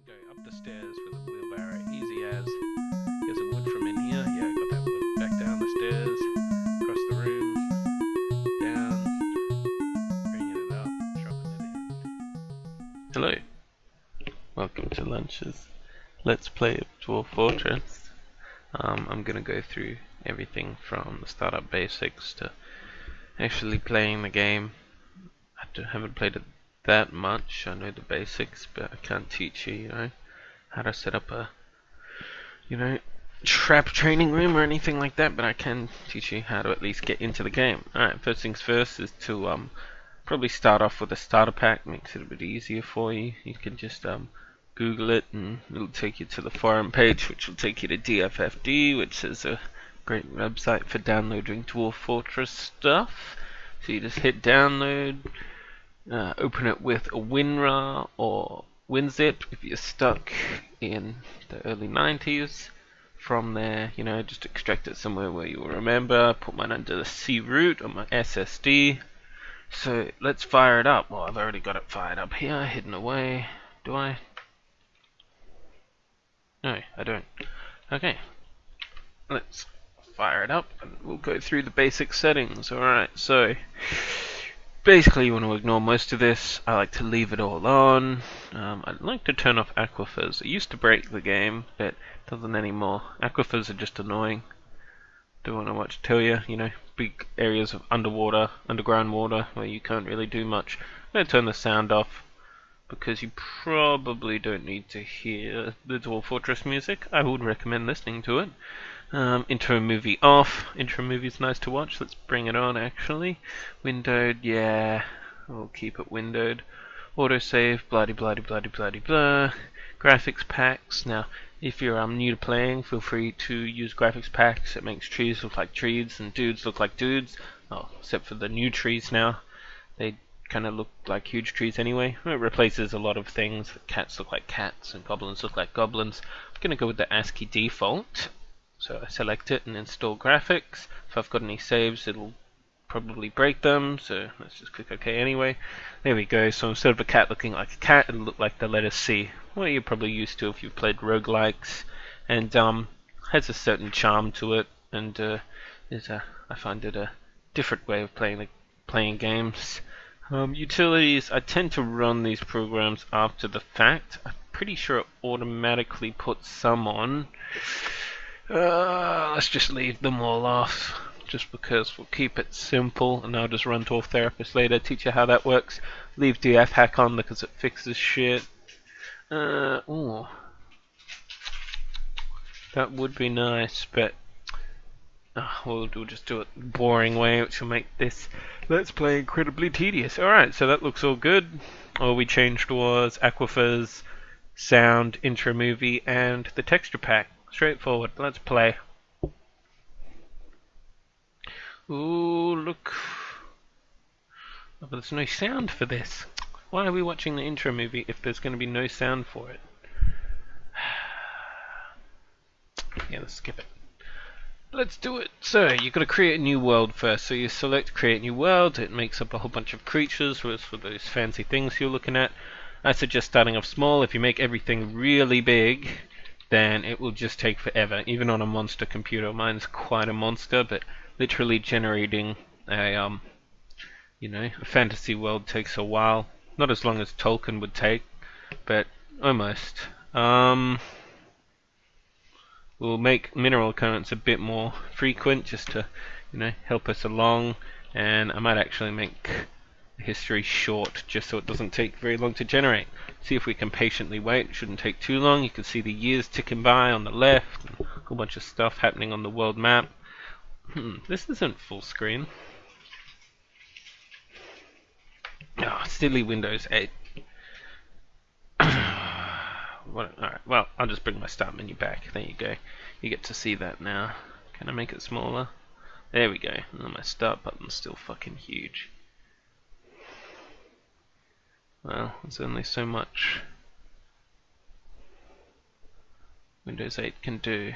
go up the stairs with a wheelbarrow, easy as. Here's a wood from in here. Yeah, got that wood. Back down the stairs, across the room, down, bringing it up, dropping it in. Hello, welcome to Lunch's Let's Play of Dwarf Fortress. I'm gonna go through everything from the startup basics to actually playing the game. I haven't played it that much. I know the basics, but I can't teach you, how to set up a, trap training room or anything like that. But I can teach you how to at least get into the game. Alright, first things first is to probably start off with a starter pack. Makes it a bit easier for you. You can just Google it, and it'll take you to the forum page, which will take you to DFFD, which is a great website for downloading Dwarf Fortress stuff. So you just hit download. Open it with a WinRAR or WinZip if you're stuck in the early 90s. From there, just extract it somewhere where you will remember. Put mine under the C root on my SSD. So let's fire it up. Well, I've already got it fired up here, hidden away. Do I? No, I don't. Okay, let's fire it up and we'll go through the basic settings. Alright, so basically, you want to ignore most of this. I like to leave it all on. I'd like to turn off aquifers. It used to break the game, but it doesn't anymore. Aquifers are just annoying. Don't want to watch tell you, big areas of underground water where you can't really do much. I'm going to turn the sound off because you probably don't need to hear the Dwarf Fortress music. I would recommend listening to it. Intro movie off. Intro movie's nice to watch. Let's bring it on actually. Windowed, yeah. We'll keep it windowed. Autosave, bloody bloody bloody bloody blah. Graphics packs. Now, if you're new to playing, feel free to use graphics packs. It makes trees look like trees and dudes look like dudes. Oh, except for the new trees now. They kind of look like huge trees anyway. It replaces a lot of things. Cats look like cats and goblins look like goblins. I'm going to go with the ASCII default. So I select it and install graphics. If I've got any saves, it'll probably break them, so let's just click OK anyway. There we go. So instead of a cat looking like a cat, it'll look like the letter C. What you're probably used to if you've played roguelikes, and has a certain charm to it, and I find it a different way of playing games. Utilities, I tend to run these programs after the fact. I'm pretty sure it automatically puts some on. Let's just leave them all off, just because we'll keep it simple, and I'll just run Dwarf Therapist later, teach you how that works. Leave DF hack on because it fixes shit. Ooh, that would be nice, but we'll just do it the boring way, which will make this Let's Play incredibly tedious. Alright, so that looks all good. All we changed was aquifers, sound, intro movie, and the texture pack. Straightforward. Let's play. Ooh, look. Oh, but there's no sound for this. Why are we watching the intro movie if there's going to be no sound for it? Yeah, let's skip it. Let's do it. So, you've got to create a new world first. So you select create new world. It makes up a whole bunch of creatures for those fancy things you're looking at. I suggest starting off small. If you make everything really big, then it will just take forever, even on a monster computer. Mine's quite a monster, but literally generating a fantasy world takes a while. Not as long as Tolkien would take, but almost. We'll make mineral occurrence a bit more frequent, just to, help us along. And I might actually make history short, just so it doesn't take very long to generate. See if we can patiently wait. It shouldn't take too long. You can see the years ticking by on the left, and a whole bunch of stuff happening on the world map. This isn't full screen. Oh, silly Windows 8. Alright, well, I'll just bring my start menu back. There you go. You get to see that now. Can I make it smaller? There we go. And my start button's still fucking huge. Well, there's only so much Windows 8 can do.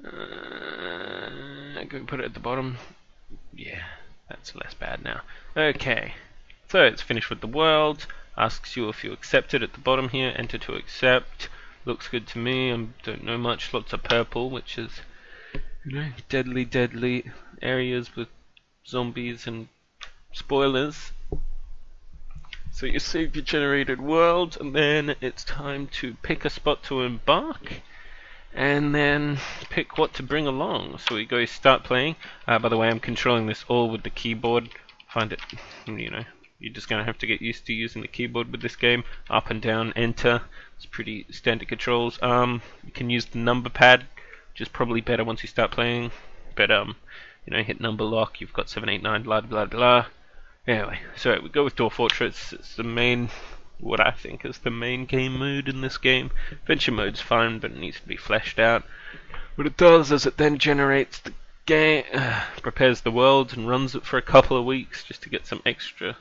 Can we put it at the bottom? Yeah, that's less bad now. Okay, so it's finished with the world. Asks you if you accept it at the bottom here. Enter to accept. Looks good to me. I don't know much. Lots of purple, which is, you know, deadly areas with zombies and spoilers. So you save your generated world, and then it's time to pick a spot to embark, and then pick what to bring along. So we go start playing. By the way, I'm controlling this all with the keyboard. Find it, you know, you're just going to have to get used to using the keyboard with this game. Up and down, enter. It's pretty standard controls. You can use the number pad, which is probably better once you start playing. But you know, hit number lock. You've got 7, 8, 9, blah blah blah. Anyway, so we go with Dwarf Fortress. It's the main, what I think is the main game mode in this game. Adventure mode's fine, but it needs to be fleshed out. What it does is it then generates the game, prepares the world, and runs it for a couple of weeks just to get some extra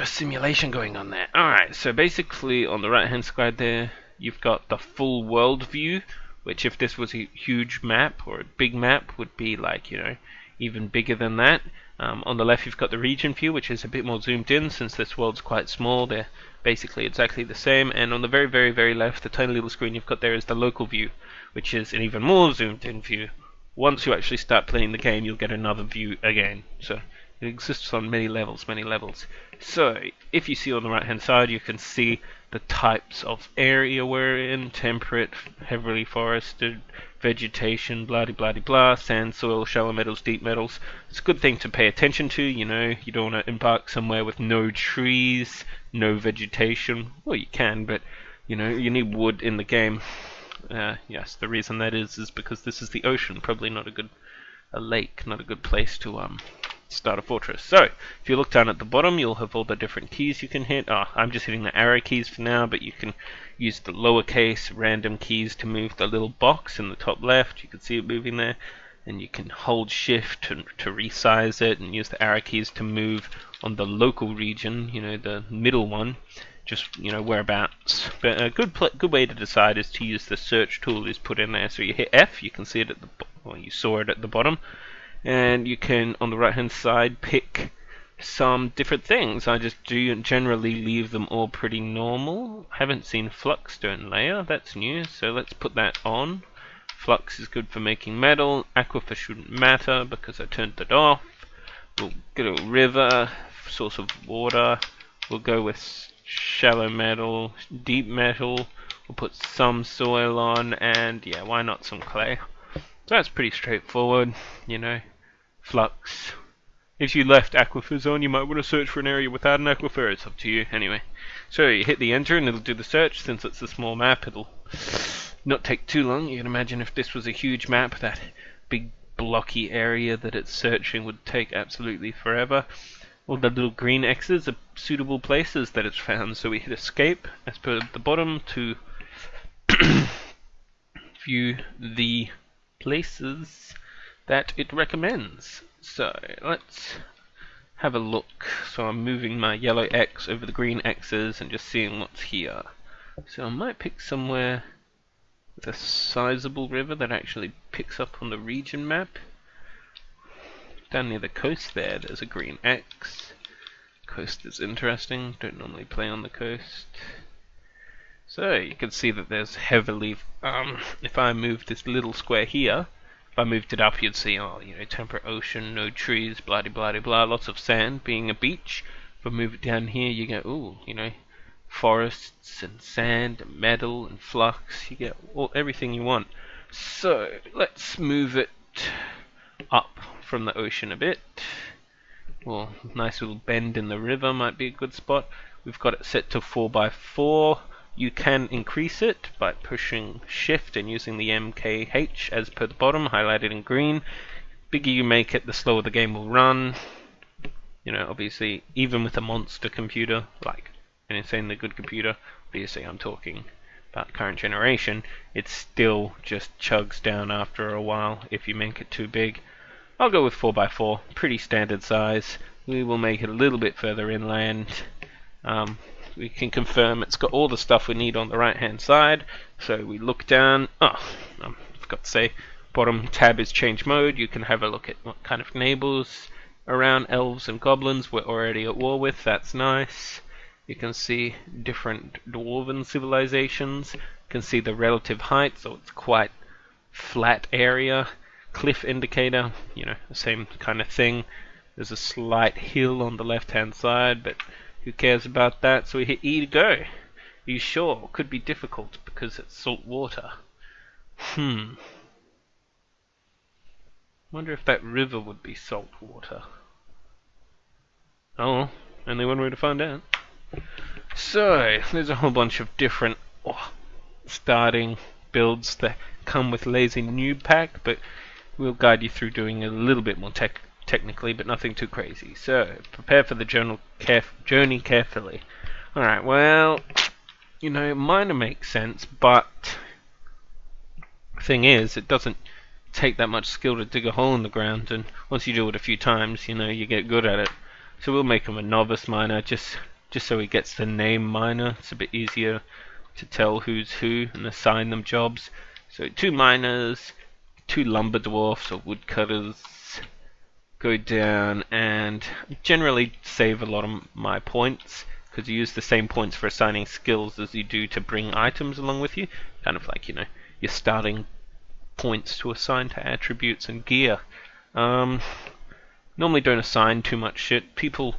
simulation going on there. Alright, so basically on the right hand side there, you've got the full world view, which if this was a huge map or a big map would be like, you know, even bigger than that. On the left you've got the region view, which is a bit more zoomed in since this world's quite small. They're basically exactly the same. And on the very left, the tiny little screen you've got there is the local view, which is an even more zoomed in view. Once you actually start playing the game, you'll get another view again. So it exists on many levels. So if you see on the right hand side, you can see the types of area we're in: temperate, heavily forested, vegetation, blah blah blah, sand, soil, shallow metals, deep metals. It's a good thing to pay attention to. You know, you don't want to embark somewhere with no trees, no vegetation. Well, you can, but you know, you need wood in the game. Yes, the reason that is because this is the ocean. Probably not a lake, not a good place to start a fortress. So if you look down at the bottom, you'll have all the different keys you can hit. I'm just hitting the arrow keys for now, but you can use the lowercase random keys to move the little box in the top left. You can see it moving there, and you can hold shift to resize it, and use the arrow keys to move on the local region, you know, the middle one, just, you know, whereabouts. But a good way to decide is to use the search tool is put in there. So you hit F, you can see it at the you saw it at the bottom, and you can on the right hand side pick some different things. I just do generally leave them all pretty normal. Haven't seen flux stone layer, that's new, so let's put that on. Flux is good for making metal. Aquifer shouldn't matter because I turned it off. We'll get a river, source of water. We'll go with shallow metal, deep metal. We'll put some soil on, and yeah, why not some clay? So that's pretty straightforward, you know. Flux. If you left aquifers on, you might want to search for an area without an aquifer. It's up to you. Anyway, so you hit the enter and it'll do the search. Since it's a small map, it'll not take too long. You can imagine if this was a huge map, that big blocky area that it's searching would take absolutely forever. All the little green X's are suitable places that it's found. So we hit escape as per the bottom to view the places that it recommends. So let's have a look. So I'm moving my yellow X over the green X's and just seeing what's here. So I might pick somewhere with a sizable river that actually picks up on the region map. Down near the coast there's a green X. Coast is interesting, don't normally play on the coast. So you can see that there's heavily, if I move this little square here, if I moved it up, you'd see, oh, you know, temperate ocean, no trees, blah blah blah, lots of sand, being a beach. If I move it down here, you get, ooh, you know, forests and sand and metal and flux. You get everything you want. So let's move it up from the ocean a bit. Well, nice little bend in the river might be a good spot. We've got it set to 4x4. You can increase it by pushing shift and using the MKH as per the bottom, highlighted in green. Bigger you make it, the slower the game will run. You know, obviously, even with a monster computer, like an insanely good computer, obviously I'm talking about current generation, it still just chugs down after a while if you make it too big. I'll go with 4x4, pretty standard size. We will make it a little bit further inland. We can confirm it's got all the stuff we need on the right hand side. So we look down. I forgot to say, bottom tab is change mode. You can have a look at what kind of neighbors around elves and goblins we're already at war with. That's nice. You can see different dwarven civilizations. You can see the relative height, so it's quite flat area. Cliff indicator, the same kind of thing. There's a slight hill on the left-hand side, but who cares about that? So we hit E to go. Are you sure? Could be difficult because it's salt water. Wonder if that river would be salt water. Oh, only one way to find out. So, there's a whole bunch of different starting builds that come with Lazy Noob Pack, but we'll guide you through doing a little bit more technically, but nothing too crazy. So, prepare for the journey carefully. Alright, well, minor makes sense, but the thing is, it doesn't take that much skill to dig a hole in the ground, and once you do it a few times, you get good at it. So we'll make him a novice miner, just so he gets the name miner. It's a bit easier to tell who's who and assign them jobs. So 2 miners, 2 lumber dwarfs or woodcutters. Go down and generally save a lot of my points, because you use the same points for assigning skills as you do to bring items along with you. Kind of like, your starting points to assign to attributes and gear. Normally don't assign too much shit. People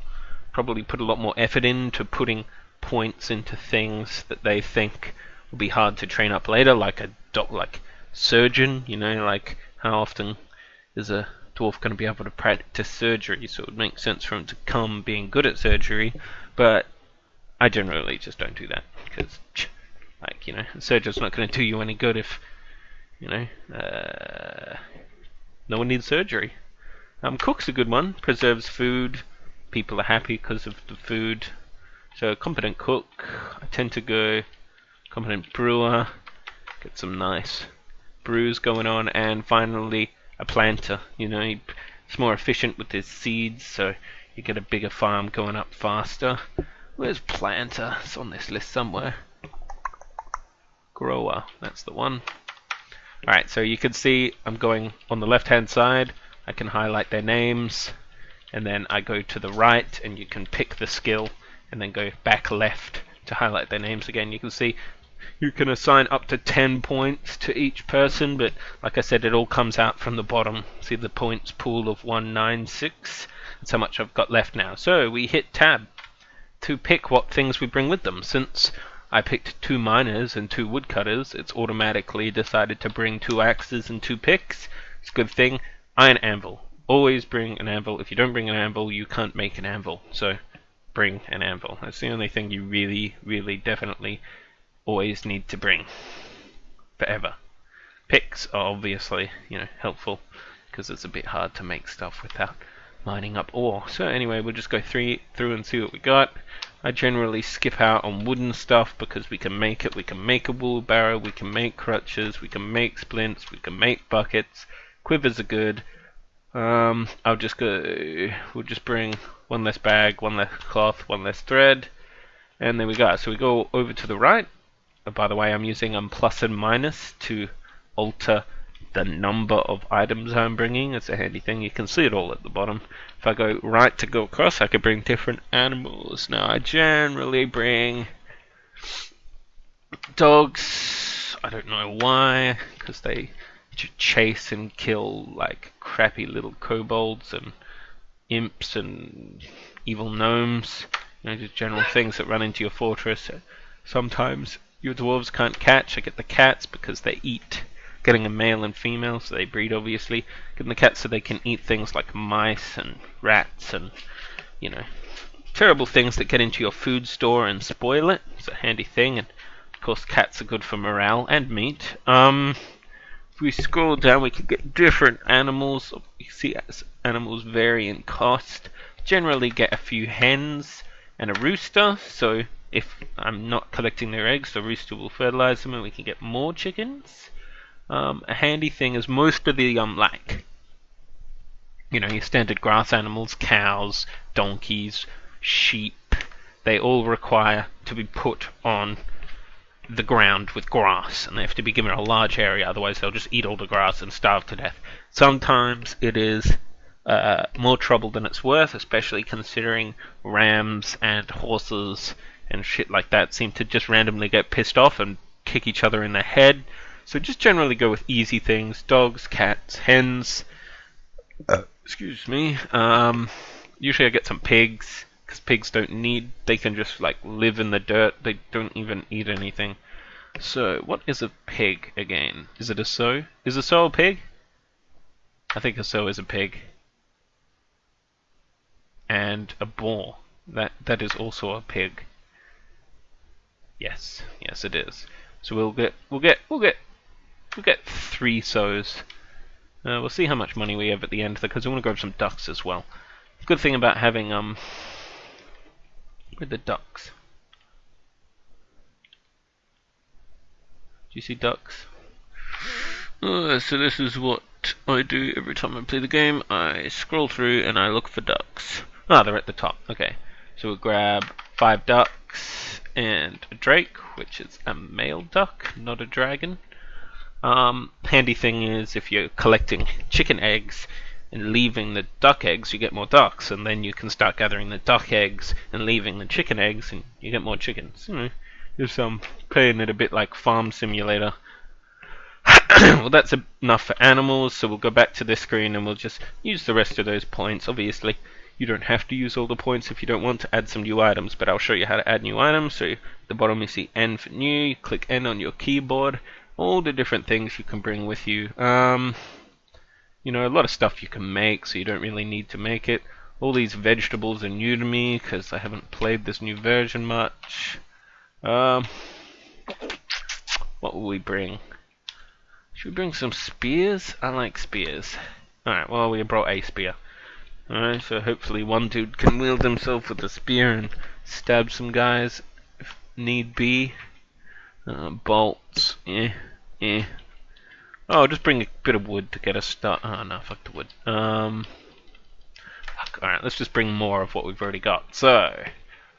probably put a lot more effort into putting points into things that they think will be hard to train up later, like surgeon. Like how often is a dwarf going to be able to practice surgery? So it would make sense for him to come being good at surgery, but I generally just don't do that, because a surgeon's not going to do you any good if no one needs surgery. Cook's a good one. Preserves food. People are happy because of the food. So competent cook. I tend to go competent brewer. Get some nice brews going on. And finally, a planter. It's more efficient with his seeds, so you get a bigger farm going up faster. Where's planter? It's on this list somewhere. Grower. That's the one. Alright, so you can see I'm going on the left-hand side. I can highlight their names, and then I go to the right, and you can pick the skill, and then go back left to highlight their names again. You can see you can assign up to 10 points to each person, but like I said, it all comes out from the bottom. See the points pool of 196? That's how much I've got left now. So we hit tab to pick what things we bring with them. Since I picked 2 miners and 2 woodcutters, it's automatically decided to bring 2 axes and 2 picks. It's a good thing. Iron anvil. Always bring an anvil. If you don't bring an anvil, you can't make an anvil. So bring an anvil. That's the only thing you really, really, definitely always need to bring. Forever. Picks are obviously, helpful, because it's a bit hard to make stuff without mining up ore. So anyway, we'll just go through and see what we got. I generally skip out on wooden stuff because we can make it. We can make a wheelbarrow, we can make crutches, we can make splints, we can make buckets. Quivers are good. We'll just bring 1 less bag, 1 less cloth, 1 less thread, and there we go. So we go over to the right. By the way, I'm using plus and minus to alter the number of items I'm bringing. It's a handy thing. You can see it all at the bottom. If I go right to go across, I could bring different animals. Now I generally bring dogs. I don't know why, because they chase and kill like crappy little kobolds and imps and evil gnomes. Just general things that run into your fortress. Sometimes your dwarves can't catch. I get the cats because they eat. Getting a male and female, so they breed obviously. Getting the cats so they can eat things like mice and rats and, terrible things that get into your food store and spoil it. It's a handy thing, and of course cats are good for morale and meat. If we scroll down, we can get different animals. You see animals vary in cost. Generally get a few hens and a rooster, so if I'm not collecting their eggs, the rooster will fertilize them and we can get more chickens. A handy thing is most of the your standard grass animals, cows, donkeys, sheep, they all require to be put on the ground with grass, and they have to be given a large area, otherwise they'll just eat all the grass and starve to death. Sometimes it is more trouble than it's worth, especially considering rams and horses and shit like that seem to just randomly get pissed off and kick each other in the head. So just generally go with easy things: dogs, cats, hens. Excuse me. Usually I get some pigs, because pigs they can just like live in the dirt. They don't even eat anything. So what is a pig again? Is it a sow? Is a sow a pig? I think a sow is a pig. And a boar. That is also a pig. Yes, it is. So we'll get 3 sows. We'll see how much money we have at the end, because I want to grab some ducks as well. Good thing about having with the ducks. Do you see ducks? So this is what I do every time I play the game. I scroll through and I look for ducks. Ah, they're at the top. Okay, so we'll grab 5 ducks and a drake, which is a male duck, not a dragon. Handy thing is, if you're collecting chicken eggs and leaving the duck eggs, you get more ducks, and then you can start gathering the duck eggs and leaving the chicken eggs, and you get more chickens. Just playing it a bit like Farm Simulator. Well, that's enough for animals, so we'll go back to this screen and we'll just use the rest of those points. Obviously, you don't have to use all the points if you don't want to add some new items, but I'll show you how to add new items. So at the bottom you see N for new, you click N on your keyboard, all the different things you can bring with you. You know, a lot of stuff you can make, so you don't really need to make it. All these vegetables are new to me, because I haven't played this new version much. What will we bring? Should we bring some spears? I like spears. Alright, well, we brought a spear. Alright, so hopefully one dude can wield himself with a spear and stab some guys if need be. Bolts, Oh, just bring a bit of wood to get us started. Oh no, fuck the wood. Alright, let's just bring more of what we've already got. So,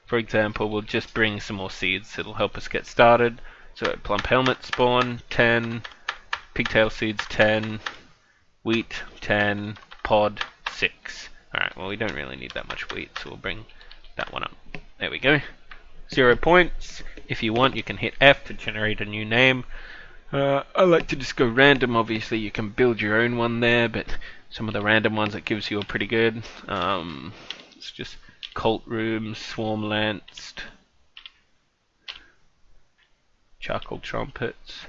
for example, we'll just bring some more seeds. It'll help us get started. So, plump helmet spawn, 10. Pigtail seeds, 10. Wheat, 10. Pod, 6. Alright, well, we don't really need that much wheat, so we'll bring that one up. There we go. 0 points. If you want, you can hit F to generate a new name. I like to just go random. Obviously, you can build your own one there, but some of the random ones it gives you are pretty good. It's just Cult Room, Swarm Lanced, Charcoal Trumpets,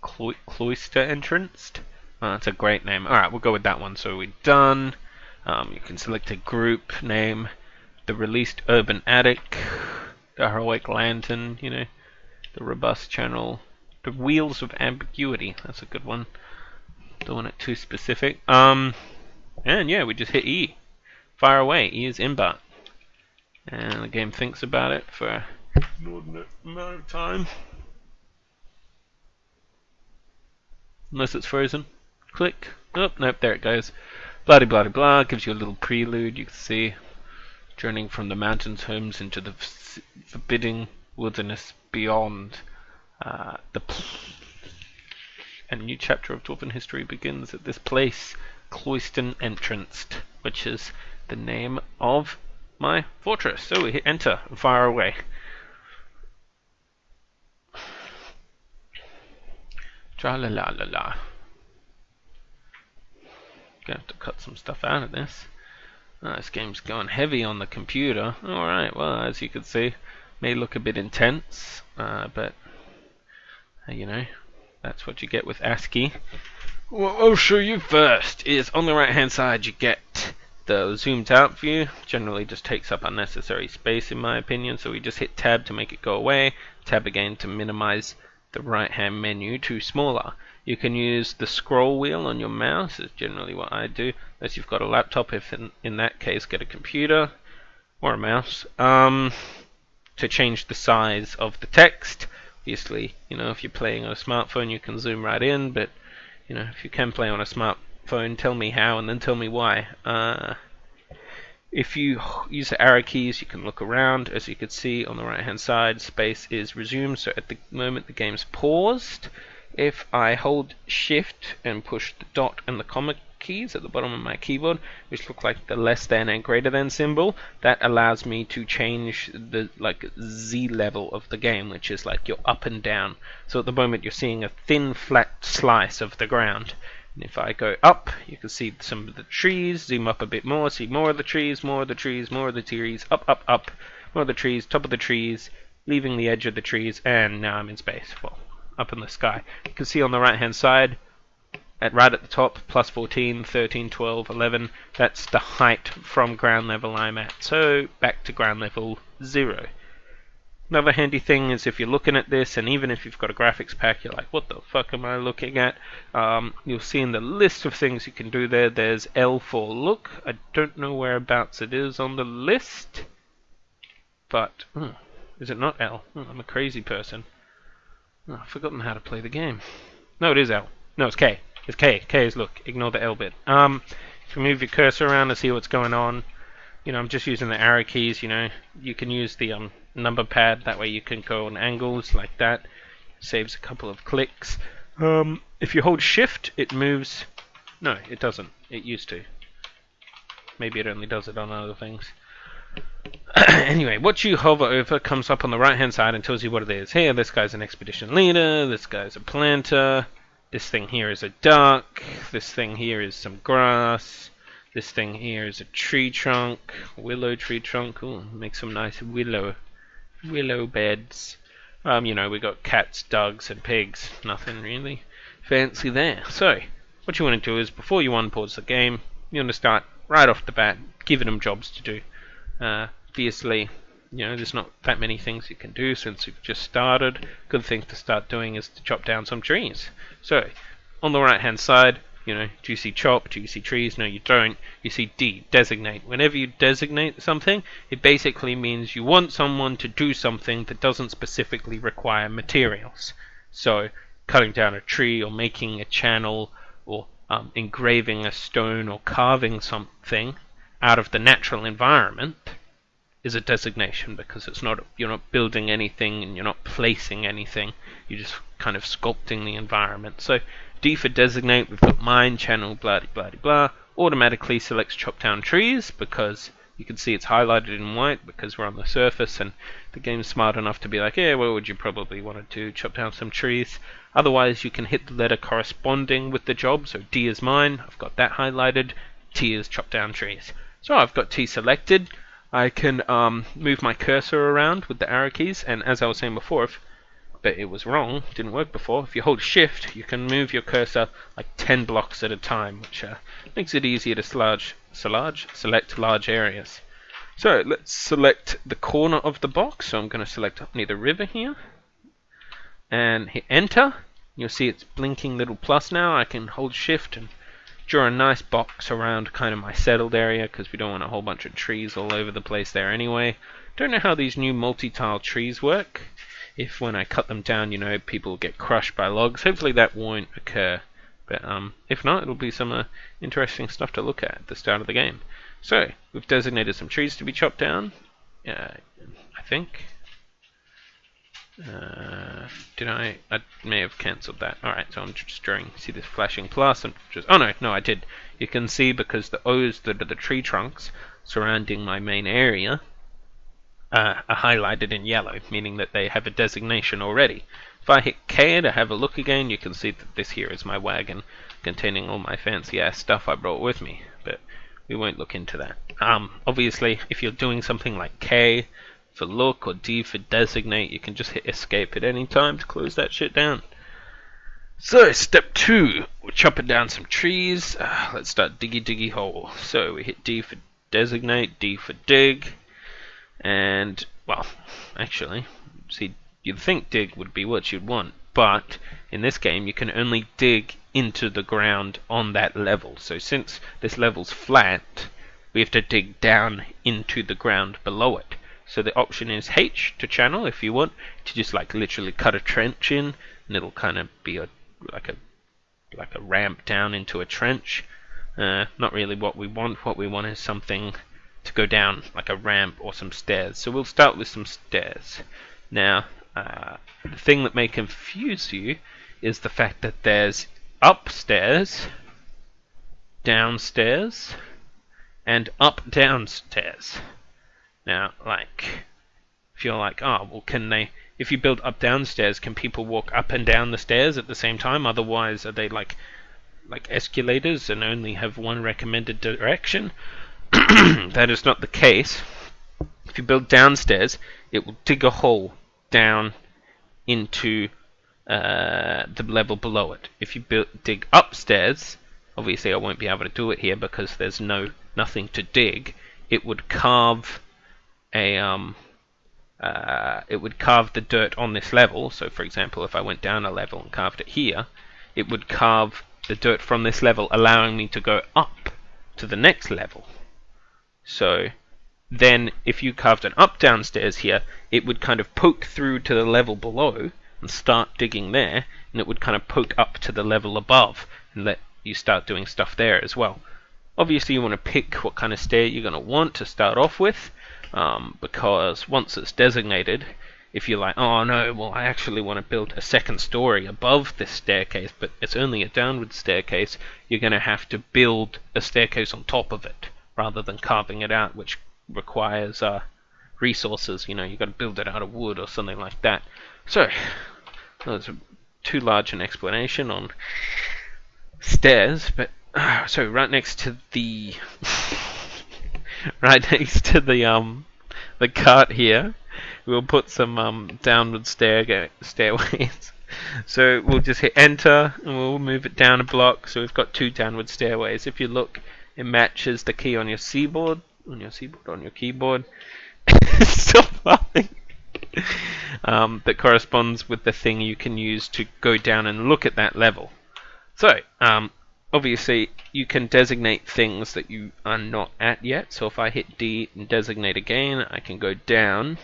Cloister Entranced. That's a great name. Alright, we'll go with that one. So we're done. You can select a group name. The Released Urban Attic, the Heroic Lantern, you know, the Robust Channel, the Wheels of Ambiguity. That's a good one. Don't want it too specific. And yeah, we just hit E. Fire away. E is inbot. And the game thinks about it for an inordinate amount of time. Unless it's frozen. Click. Oh, nope, there it goes. Blah blah blah. Gives you a little prelude. You can see journeying from the mountains homes into the forbidding wilderness beyond. A new chapter of Dwarven history begins at this place, Cloister Entranced, which is the name of my fortress. So we hit enter and fire away. Tra la la la la. Gonna have to cut some stuff out of this. Oh, this game's going heavy on the computer. Alright, well, as you can see, may look a bit intense, but you know, that's what you get with ASCII. What I'll show you first is on the right hand side you get the zoomed out view. Generally just takes up unnecessary space in my opinion, so we just hit tab to make it go away, tab again to minimize the right hand menu to smaller. You can use the scroll wheel on your mouse, is generally what I do, unless you've got a laptop. If in that case, get a computer or a mouse to change the size of the text. Obviously, you know, if you're playing on a smartphone, you can zoom right in, but you know, if you can play on a smartphone, tell me how and then tell me why. If you use the arrow keys, you can look around. As you can see on the right hand side, space is resumed, so at the moment the game's paused. If I hold shift and push the dot and the keys at the bottom of my keyboard, which look like the less than and greater than symbol. That allows me to change the Z level of the game, which is like your up and down. So at the moment you're seeing a thin flat slice of the ground. And if I go up, you can see some of the trees, zoom up a bit more, see more of the trees, more of the trees, more of the trees, up, up, up, more of the trees, top of the trees, leaving the edge of the trees, and now I'm in space. Well, up in the sky. You can see on the right hand side, right at the top, plus 14, 13, 12, 11, that's the height from ground level I'm at. So back to ground level 0. Another handy thing is if you're looking at this, and even if you've got a graphics pack, you're like, what the fuck am I looking at? You'll see in the list of things you can do there, there's L for look. I don't know whereabouts it is on the list, but is it not L? I'm a crazy person. I've forgotten how to play the game. No, it is L. No, it's K. It's K. K is look. Ignore the L bit. If you move your cursor around to see what's going on, I'm just using the arrow keys. You can use the number pad. That way you can go on angles like that. Saves a couple of clicks. If you hold Shift, it moves. No, it doesn't. It used to. Maybe it only does it on other things. Anyway, what you hover over comes up on the right hand side and tells you what it is. Here, this guy's an expedition leader, this guy's a planter, this thing here is a duck, this thing here is some grass, this thing here is a tree trunk, willow tree trunk. Ooh, make some nice willow beds. We got cats, dogs, and pigs. Nothing really fancy there. So, what you want to do is, before you unpause the game, you want to start right off the bat giving them jobs to do. Obviously, there's not that many things you can do since you've just started. Good thing to start doing is to chop down some trees. So, on the right hand side, do you see chop? Do you see trees? No, you don't. You see D, designate. Whenever you designate something, it basically means you want someone to do something that doesn't specifically require materials. So, cutting down a tree or making a channel or engraving a stone or carving something out of the natural environment is a designation, because you're not building anything and you're not placing anything, you're just kind of sculpting the environment. So D for designate, we've got mine, channel, blah blah blah, automatically selects chop down trees, because you can see it's highlighted in white because we're on the surface, and the game's smart enough to be like, yeah, what would you probably want to do? Chop down some trees. Otherwise you can hit the letter corresponding with the job, so D is mine, I've got that highlighted, T is chop down trees. So I've got T selected. I can move my cursor around with the arrow keys, and as I was saying before, but it was wrong, didn't work before, if you hold Shift, you can move your cursor like 10 blocks at a time, which makes it easier to select large areas. So let's select the corner of the box. So I'm going to select near the river here, and hit Enter. You'll see it's blinking little plus now. I can hold Shift and draw a nice box around kind of my settled area, because we don't want a whole bunch of trees all over the place there anyway. Don't know how these new multi-tile trees work. If when I cut them down, people get crushed by logs. Hopefully that won't occur. But if not, it'll be some interesting stuff to look at the start of the game. So, we've designated some trees to be chopped down. I think. I may have cancelled that. Alright, so I'm just drawing. See this flashing plus? Oh no, I did. You can see because the O's that are the tree trunks surrounding my main area are highlighted in yellow, meaning that they have a designation already. If I hit K to have a look again, you can see that this here is my wagon containing all my fancy ass stuff I brought with me, but we won't look into that. Obviously, if you're doing something like K for look or D for designate, you can just hit escape at any time to close that shit down. So, step 2, we're chopping down some trees. Let's start diggy hole. So we hit D for designate, D for dig, and, well, actually, see, you'd think dig would be what you'd want, but in this game you can only dig into the ground on that level. So since this level's flat, we have to dig down into the ground below it. So the option is H to channel if you want to just like literally cut a trench in, and it'll kind of be like a ramp down into a trench. Not really what we want. What we want is something to go down, like a ramp or some stairs. So we'll start with some stairs. Now, the thing that may confuse you is the fact that there's upstairs downstairs and up downstairs. Now, like, if you're like, oh, well, if you build up downstairs, can people walk up and down the stairs at the same time? Otherwise, are they like escalators and only have one recommended direction? That is not the case. If you build downstairs, it will dig a hole down into the level below it. If you dig upstairs, obviously I won't be able to do it here because there's nothing to dig. It would carve the dirt on this level. So, for example, if I went down a level and carved it here, it would carve the dirt from this level, allowing me to go up to the next level. So then, if you carved an up downstairs here, it would kind of poke through to the level below and start digging there, and it would kind of poke up to the level above and let you start doing stuff there as well. Obviously, you want to pick what kind of stair you're going to want to start off with, because once it's designated, if you're like, oh no, well I actually want to build a second story above this staircase, but it's only a downward staircase, you're going to have to build a staircase on top of it, rather than carving it out, which requires resources. You've got to build it out of wood or something like that. So, that was too large an explanation on stairs, but so right next to the the cart here, we'll put some downward stairways. So we'll just hit enter and we'll move it down a block. So we've got 2 downward stairways. If you look, it matches the key on your keyboard. Stop laughing. That corresponds with the thing you can use to go down and look at that level. So, obviously, you can designate things that you are not at yet. So if I hit D and designate again, I can go down,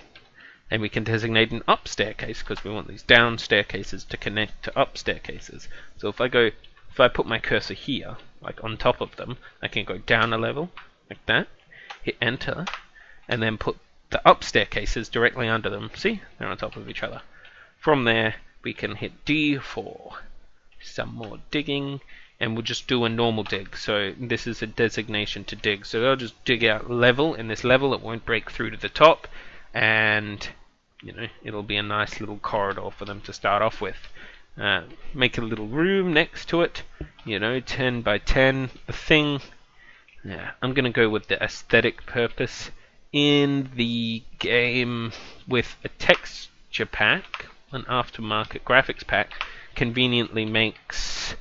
and we can designate an up staircase because we want these down staircases to connect to up staircases. So if I put my cursor here, like on top of them, I can go down a level, like that, hit enter, and then put the up staircases directly under them. See? They're on top of each other. From there, we can hit D for some more digging, and we'll just do a normal dig. So this is a designation to dig. So they'll just dig out level. In this level, it won't break through to the top, and it'll be a nice little corridor for them to start off with. Make a little room next to it, 10 by 10. The thing, I'm going to go with the aesthetic purpose. In the game, with a texture pack, an aftermarket graphics pack, conveniently makes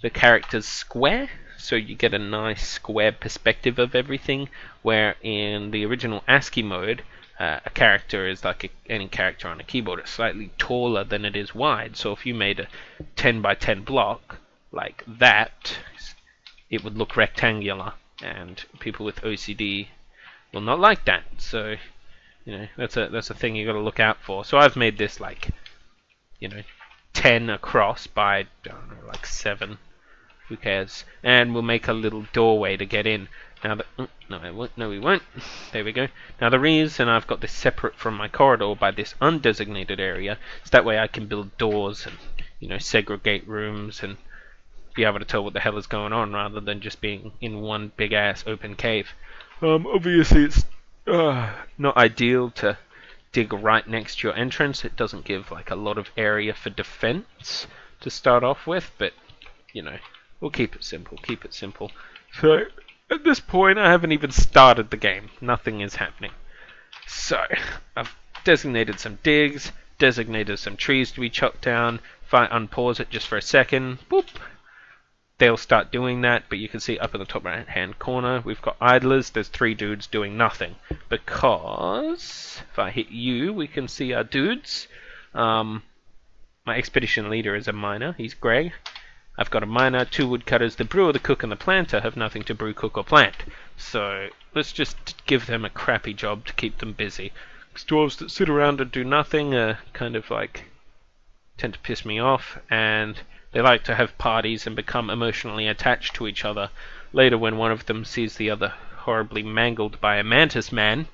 the characters square, so you get a nice square perspective of everything, where in the original ASCII mode, a character is like any character on a keyboard. It's slightly taller than it is wide, so if you made a 10 by 10 block like that, it would look rectangular, and people with OCD will not like that. So, that's a thing you got to look out for. So I've made this 10 across by, I don't know, like 7. Who cares? And we'll make a little doorway to get in. Now, no, we won't. There we go. Now, the reason I've got this separate from my corridor by this undesignated area is that way I can build doors and, segregate rooms and be able to tell what the hell is going on rather than just being in one big ass open cave. Obviously, it's not ideal to dig right next to your entrance. It doesn't give a lot of area for defense to start off with, but we'll keep it simple. So at this point, I haven't even started the game. Nothing is happening. So I've designated some digs, designated some trees to be chopped down. If I unpause it just for a second, boop, they'll start doing that, but you can see up in the top right hand corner we've got idlers. There's 3 dudes doing nothing, because if I hit U, we can see our dudes. My expedition leader is a miner. He's Greg. I've got a miner, 2 woodcutters. The brewer, the cook, and the planter have nothing to brew, cook, or plant. So let's just give them a crappy job to keep them busy. Dwarves that sit around and do nothing are kind of tend to piss me off, and they like to have parties and become emotionally attached to each other. Later, when one of them sees the other horribly mangled by a mantis man,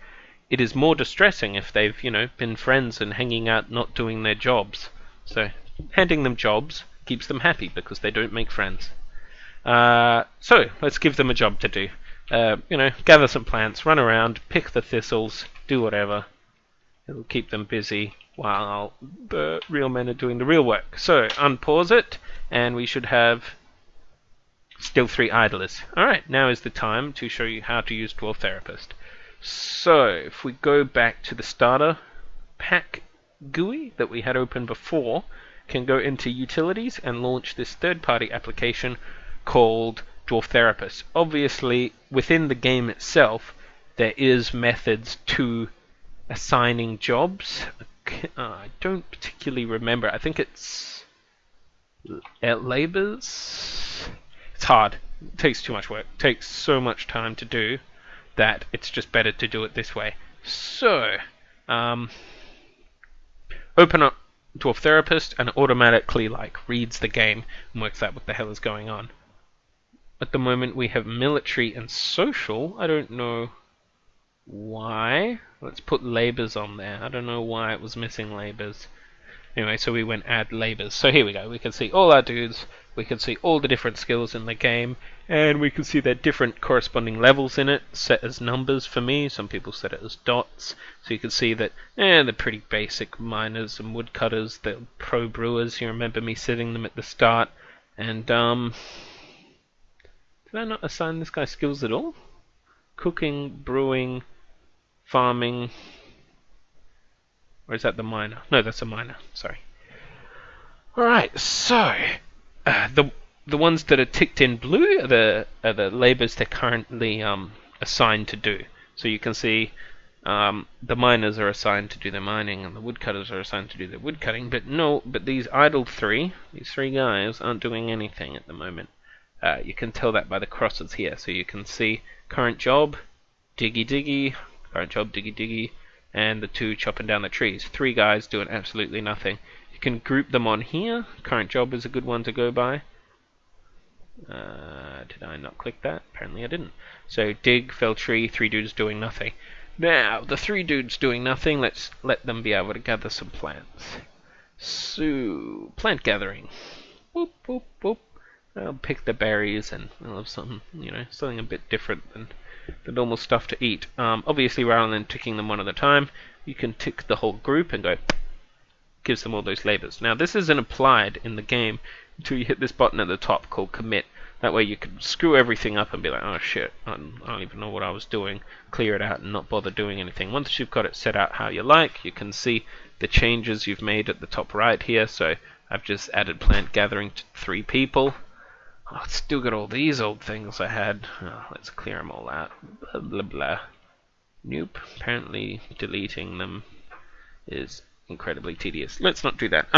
it is more distressing if they've, been friends and hanging out not doing their jobs. So, handing them jobs keeps them happy because they don't make friends. So let's give them a job to do. Gather some plants, run around, pick the thistles, do whatever. It'll keep them busy while the real men are doing the real work. So unpause it, and we should have still 3 idlers. Alright, now is the time to show you how to use Dwarf Therapist. So if we go back to the starter pack GUI that we had open before, can go into utilities and launch this third-party application called Dwarf Therapist. Obviously, within the game itself, there is methods to assigning jobs. I don't particularly remember. I think it's labors. It's hard. It takes too much work. It takes so much time to do that it's just better to do it this way. So, open up Dwarf Therapist and it automatically reads the game and works out what the hell is going on. At the moment we have military and social. I don't know why. Let's put labors on there. I don't know why it was missing labors. Anyway, so we went add labors. So here we go. We can see all our dudes. We can see all the different skills in the game. And we can see their different corresponding levels in it, set as numbers for me. Some people set it as dots. So you can see that they're pretty basic miners and woodcutters. They're pro brewers. You remember me setting them at the start. And, did I not assign this guy skills at all? Cooking, brewing, farming. Or is that the miner? No, that's a miner. Sorry. Alright, so the ones that are ticked in blue are the labors they're currently assigned to do. So you can see the miners are assigned to do their mining and the woodcutters are assigned to do their woodcutting, but these idle these 3 guys aren't doing anything at the moment. You can tell that by the crosses here. So you can see current job, diggy diggy, current job, diggy diggy, and the 2 chopping down the trees. 3 guys doing absolutely nothing. You can group them on here. Current job is a good one to go by. Did I not click that? Apparently I didn't. So dig, fell tree, 3 dudes doing nothing. Now, the 3 dudes doing nothing, let's let them be able to gather some plants. So, plant gathering. Boop, boop, boop. I'll pick the berries and I'll have something, something a bit different than the normal stuff to eat. Obviously, rather than ticking them one at a time, you can tick the whole group and go, gives them all those labors. Now, this isn't applied in the game until you hit this button at the top called commit. That way you can screw everything up and be like, oh shit, I don't even know what I was doing, clear it out and not bother doing anything. Once you've got it set out how you like, you can see the changes you've made at the top right here. So I've just added plant gathering to 3 people. Oh, it's still got all these old things I had. Oh, let's clear them all out. Blah, blah, blah. Nope. Apparently deleting them is incredibly tedious. Let's not do that.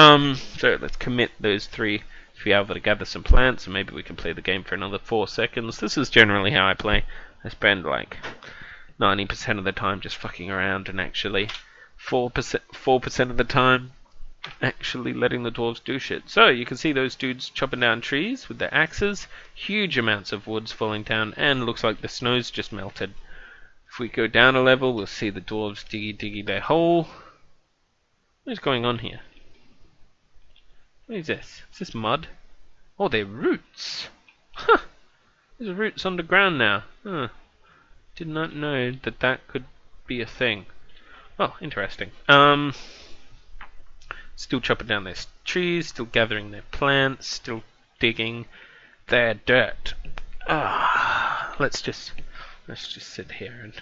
So let's commit those 3 to be able to gather some plants, and maybe we can play the game for another 4 seconds. This is generally how I play. I spend 90% of the time just fucking around, and actually 4% of the time actually letting the dwarves do shit. So you can see those dudes chopping down trees with their axes, huge amounts of woods falling down, and looks like the snow's just melted. If we go down a level, we'll see the dwarves diggy their hole. What is going on here? What is this? Is this mud? Oh, they're roots. Huh. There's roots underground now. Huh. Did not know that could be a thing. Oh, interesting. Still chopping down their trees, still gathering their plants, still digging their dirt. Let's just sit here and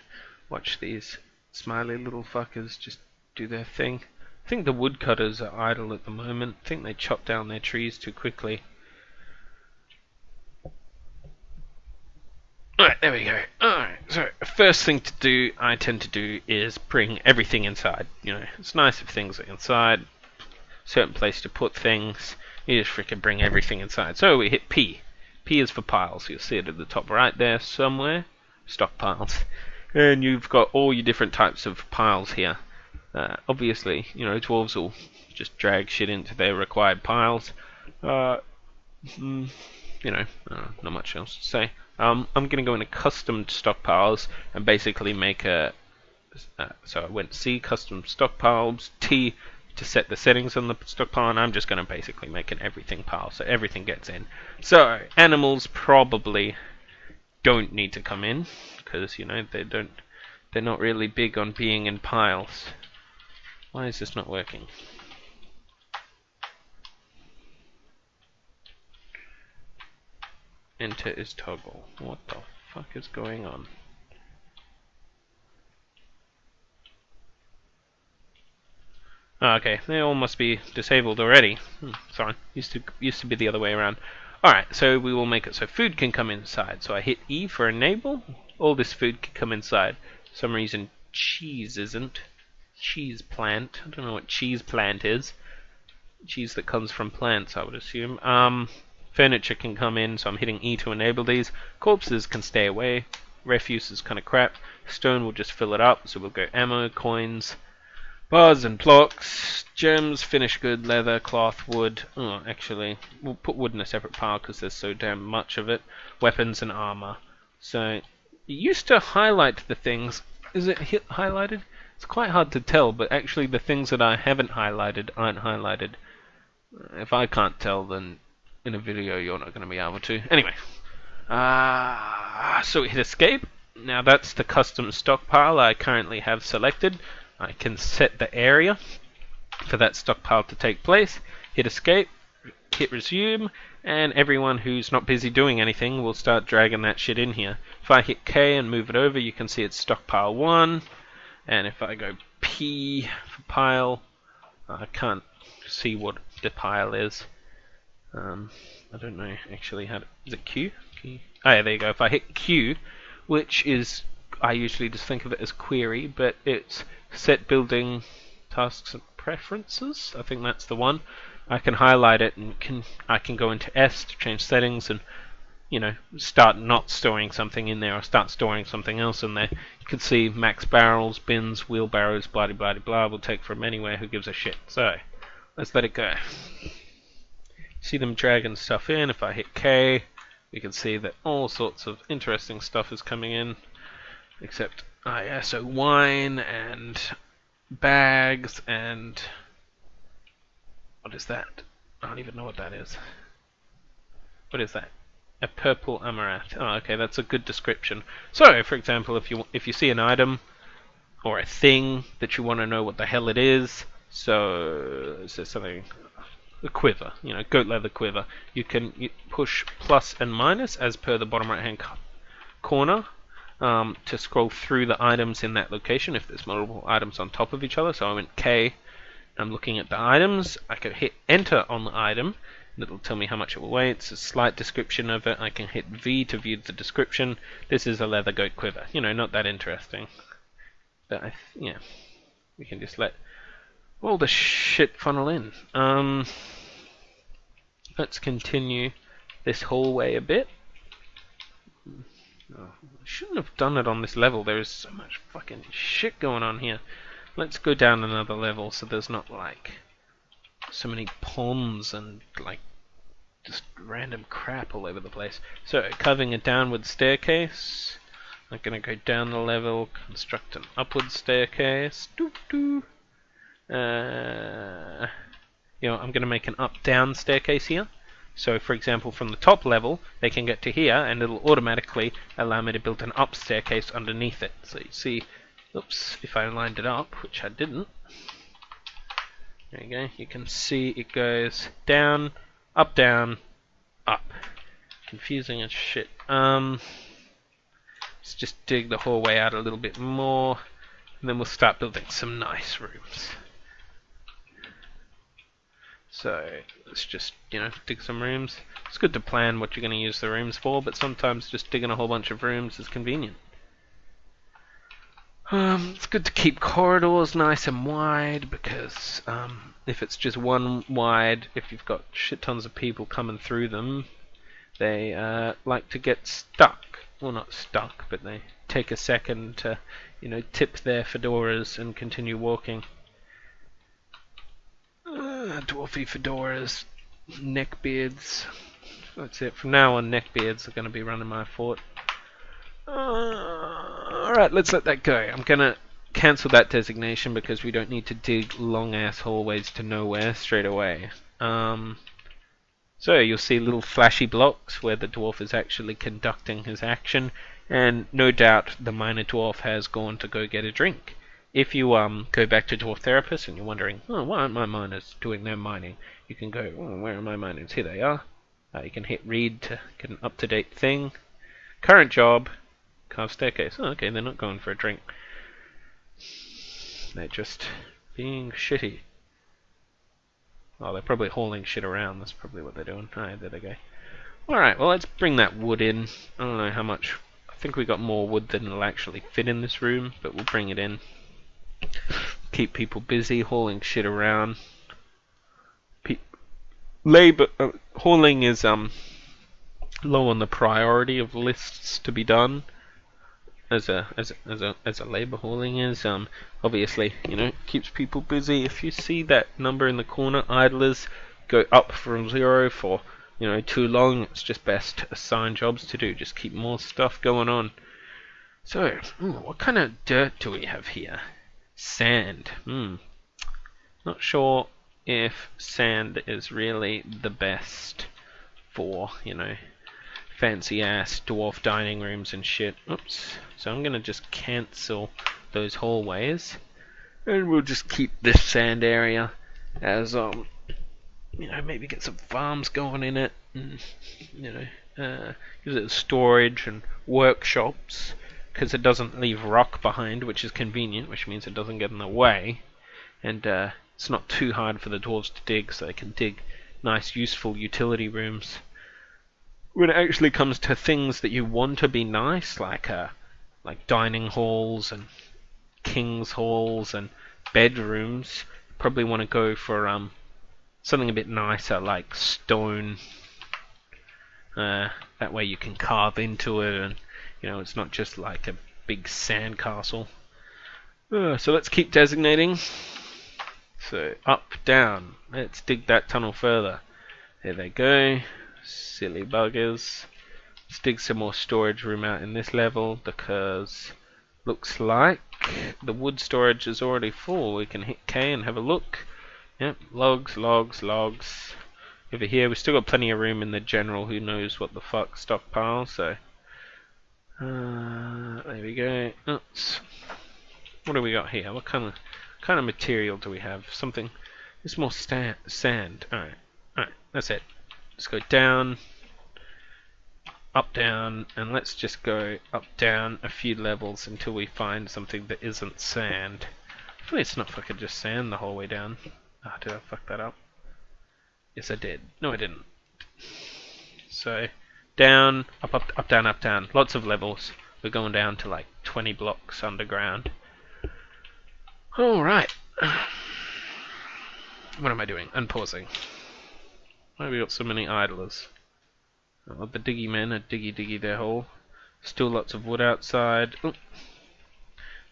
watch these smiley little fuckers just do their thing. I think the woodcutters are idle at the moment. I think they chop down their trees too quickly. Alright, there we go. Alright, so first thing to do, I tend to do, is bring everything inside. It's nice if things are inside. Certain place to put things. You just freaking bring everything inside. So we hit P. P is for piles. You'll see it at the top right there somewhere. Stockpiles. And you've got all your different types of piles here. Obviously, dwarves will just drag shit into their required piles. Not much else to say. I'm going to go into custom stockpiles and basically make a... so I went C, custom stockpiles, T, to set the settings on the stockpile, and I'm just going to basically make an everything pile so everything gets in. So animals probably don't need to come in because, you know, they're not really big on being in piles. Why is this not working? Enter is toggle. What the fuck is going on? Oh, okay, they all must be disabled already. Sorry, used to be the other way around. Alright, so we will make it so food can come inside. So I hit E for enable. All this food can come inside. For some reason cheese isn't. Cheese plant. I don't know what cheese plant is. Cheese that comes from plants, I would assume. Furniture can come in, so I'm hitting E to enable these. Corpses can stay away. Refuse is kind of crap. Stone will just fill it up, so we'll go ammo, coins, bars and blocks, gems, finished good, leather, cloth, wood. Oh, actually, we'll put wood in a separate pile because there's so damn much of it. Weapons and armor. So, it used to highlight the things. Is it highlighted? It's quite hard to tell, but actually the things that I haven't highlighted aren't highlighted. If I can't tell, then in a video you're not going to be able to. Anyway, so we hit escape. Now that's the custom stockpile I currently have selected. I can set the area for that stockpile to take place. Hit escape, hit resume, and everyone who's not busy doing anything will start dragging that shit in here. If I hit K and move it over, you can see it's stockpile 1. And if I go P for pile, I can't see what the pile is. I don't know actually how to... Is it Q? Q? Oh yeah, there you go. If I hit Q, which is... I usually just think of it as query, but it's set building tasks and preferences. I think that's the one. I can highlight it and I can go into S to change settings and, you know, start not storing something in there or start storing something else in there. You can see max barrels, bins, wheelbarrows, blah blah blah blah. We'll take from anywhere. Who gives a shit? So let's let it go. See them dragging stuff in. If I hit K, we can see that all sorts of interesting stuff is coming in. Except, yeah, so wine and bags and... What is that? I don't even know what that is. What is that? A purple amaranth. Oh, okay, that's a good description. So, for example, if you see an item or a thing that you want to know what the hell it is, so is there something... A quiver, you know, goat leather quiver. You can push plus and minus as per the bottom right hand corner. To scroll through the items in that location if there's multiple items on top of each other. So I went K, I'm looking at the items. I can hit enter on the item and it'll tell me how much it will weigh. It's a slight description of it. I can hit V to view the description. This is a leather goat quiver. You know, not that interesting. But yeah, we can just let all the shit funnel in. Let's continue this hallway a bit. Oh, I shouldn't have done it on this level. There is so much fucking shit going on here. Let's go down another level so there's not like so many ponds and like just random crap all over the place. So carving a downward staircase. I'm gonna go down the level, construct an upward staircase. You know, I'm gonna make an up-down staircase here. So, for example, from the top level, they can get to here, and it'll automatically allow me to build an up staircase underneath it. So you see, oops, if I lined it up, which I didn't, there you go, you can see it goes down, up, up. Confusing as shit. Let's just dig the hallway out a little bit more, and then we'll start building some nice rooms. So let's just, you know, dig some rooms. It's good to plan what you're going to use the rooms for, but sometimes just digging a whole bunch of rooms is convenient. It's good to keep corridors nice and wide because if it's just one wide, if you've got shit tons of people coming through them, they like to get stuck. Well, not stuck, but they take a second to, you know, tip their fedoras and continue walking. Dwarfy fedoras, neckbeards. That's it. From now on, neckbeards are going to be running my fort. Alright, let's let that go. I'm going to cancel that designation because we don't need to dig long ass hallways to nowhere straight away. So you'll see little flashy blocks where the dwarf is actually conducting his action, and no doubt the minor dwarf has gone to go get a drink. If you go back to Dwarf Therapist and you're wondering, oh, why aren't my miners doing their mining? You can go, oh, where are my miners? Here they are. You can hit read to get an up-to-date thing. Current job, carve staircase. Oh, okay, they're not going for a drink. They're just being shitty. Oh, they're probably hauling shit around. That's probably what they're doing. Alright, there they go. Alright, well, let's bring that wood in. I don't know how much. I think we got more wood than will actually fit in this room, but we'll bring it in. Keep people busy hauling shit around. Hauling is low on the priority of lists to be done. As a labor, hauling is obviously, you know, keeps people busy. If you see that number in the corner, idlers, go up from 0 for, you know, too long. It's just best to assign jobs to do. Just keep more stuff going on. So, what kind of dirt do we have here? Sand. Not sure if sand is really the best for, you know, fancy ass dwarf dining rooms and shit. Oops. So I'm gonna just cancel those hallways, and we'll just keep this sand area as you know, maybe get some farms going in it, and, you know, use it as storage and workshops, because it doesn't leave rock behind, which is convenient, which means it doesn't get in the way, and it's not too hard for the dwarves to dig, so they can dig nice, useful utility rooms. When it actually comes to things that you want to be nice, like dining halls and king's halls and bedrooms, you probably want to go for something a bit nicer, like stone. That way you can carve into it, and you know, it's not just like a big sand castle. So let's keep designating. So up, down. Let's dig that tunnel further. There they go. Silly buggers. Let's dig some more storage room out in this level, because looks like the wood storage is already full. We can hit K and have a look. Yep, logs. Over here, we've still got plenty of room in the general who knows what the fuck stockpile, so there we go. Oops. What do we got here? What kind of material do we have? Something. It's more sand. Alright, that's it. Let's go down, up, down, and let's just go up, down a few levels until we find something that isn't sand. Hopefully it's not fucking just sand the whole way down. Did I fuck that up? Yes, I did. No, I didn't. So, down, up, down. Lots of levels. We're going down to like 20 blocks underground. Alright. What am I doing? Unpausing. Why have we got so many idlers? Oh, the diggy men are diggy their hole. Still lots of wood outside. Ooh.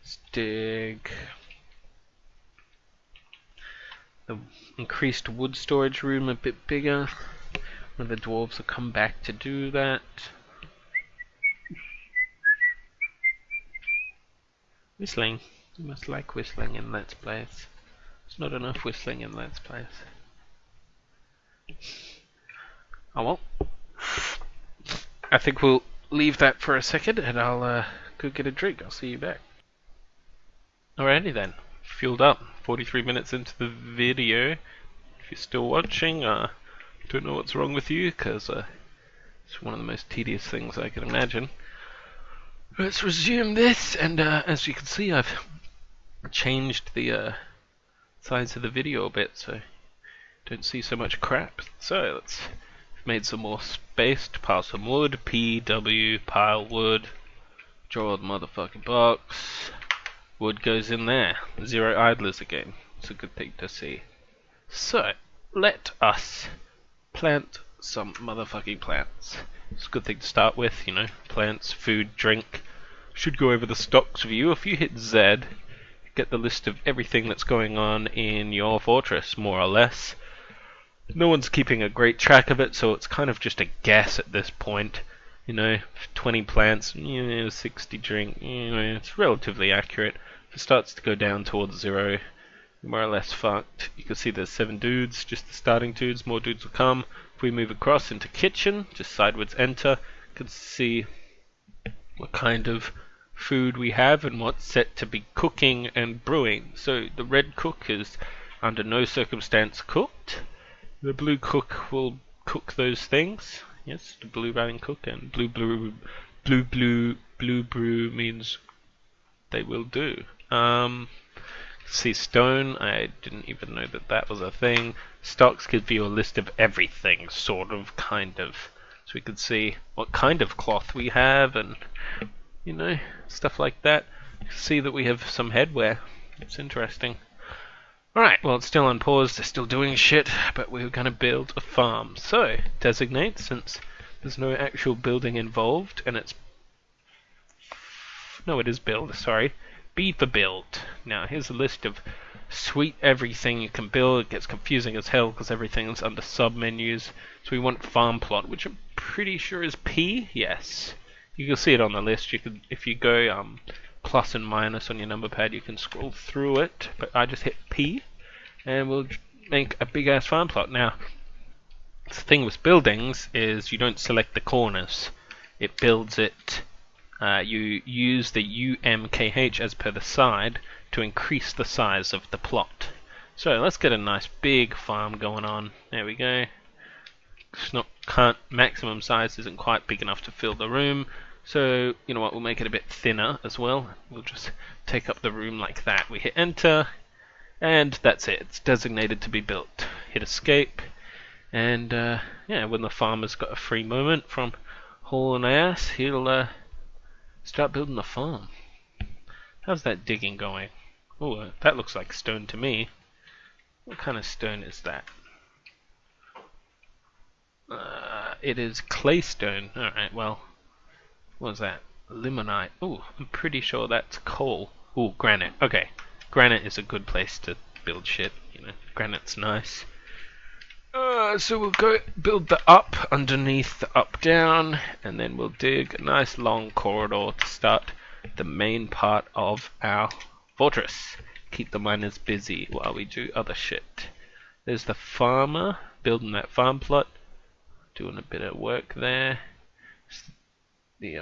Let's dig the increased wood storage room a bit bigger, where the dwarves will come back to do that. Whistling. You must like whistling in Let's Plays. There's not enough whistling in Let's Plays. Oh well. I think we'll leave that for a second, and I'll go get a drink. I'll see you back. Alrighty then. Fueled up. 43 minutes into the video. If you're still watching, don't know what's wrong with you, because it's one of the most tedious things I can imagine. Let's resume this, and as you can see, I've changed the size of the video a bit, so don't see so much crap. So let's made some more space to pile some wood. PW, pile wood, draw the motherfucking box. Wood goes in there. 0 idlers again. It's a good thing to see. So, let us plant some motherfucking plants. It's a good thing to start with, you know. Plants, food, drink. Should go over the stocks view. If you hit Z, you get the list of everything that's going on in your fortress, more or less. No one's keeping a great track of it, so it's kind of just a guess at this point. You know, 20 plants, 60 drink, it's relatively accurate. If it starts to go down towards 0, you're more or less fucked. You can see there's 7 dudes, just the starting dudes. More dudes will come. If we move across into kitchen, just sideways enter, you can see what kind of food we have and what's set to be cooking and brewing. So the red cook is under no circumstance cooked. The blue cook will cook those things. Yes, the blue running cook, and blue brew means they will do. See stone, I didn't even know that that was a thing. Stocks gives you a list of everything, sort of, kind of. So we can see what kind of cloth we have and, you know, stuff like that. You can see that we have some headwear. It's interesting. Alright, well, it's still on pause, they're still doing shit, but we're going to build a farm. So, designate, since there's no actual building involved, and it's... No, it is build, sorry. B for build. Now, here's a list of sweet everything you can build. It gets confusing as hell because everything's under sub-menus. So we want farm plot, which I'm pretty sure is P. Yes. You can see it on the list. You can, if you go plus and minus on your number pad, you can scroll through it. But I just hit P, and we'll make a big-ass farm plot. Now, the thing with buildings is you don't select the corners. It builds it. You use the UMKH as per the side to increase the size of the plot. So let's get a nice big farm going on. There we go. It's not maximum size isn't quite big enough to fill the room. So you know what? We'll make it a bit thinner as well. We'll just take up the room like that. We hit enter, and that's it. It's designated to be built. Hit escape, and yeah, when the farmer's got a free moment from hauling ass, he'll start building the farm. How's that digging going? Oh, that looks like stone to me. What kind of stone is that? It is clay stone. Alright, well, what was that? Limonite. Oh, I'm pretty sure that's coal. Oh, granite. Okay, granite is a good place to build shit. You know, granite's nice. So we'll go build the up underneath the up down, and then we'll dig a nice long corridor to start the main part of our fortress. Keep the miners busy while we do other shit. There's the farmer building that farm plot, doing a bit of work there. The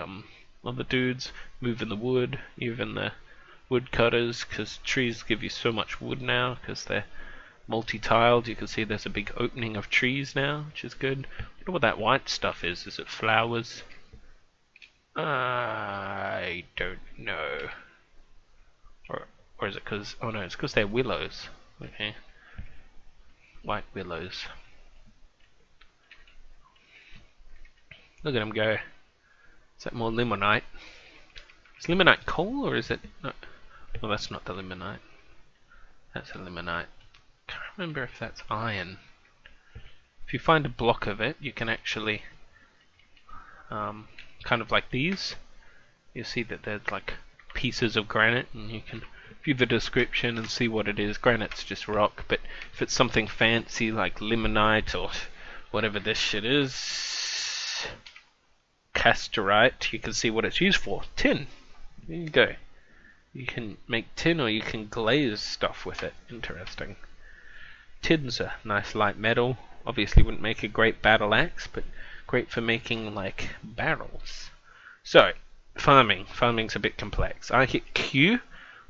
other dudes moving the wood, even the wood cutters, because trees give you so much wood now because they're multi-tiled. You can see there's a big opening of trees now, which is good. I wonder what that white stuff is. Is it flowers? I don't know. Or is it because... Oh no, it's because they're willows. Okay. White willows. Look at them go. Is that more limonite? Is limonite coal or is it... No. Well, that's not the limonite. That's a limonite. Can't remember if that's iron. If you find a block of it, you can actually kind of like these. You see that there's like pieces of granite, and you can view the description and see what it is. Granite's just rock, but if it's something fancy like limonite or whatever this shit is, casterite, you can see what it's used for. Tin. There you go. You can make tin, or you can glaze stuff with it. Interesting. Tin's a nice light metal. Obviously wouldn't make a great battle axe, but great for making like barrels. So, farming. Farming's a bit complex. I hit Q,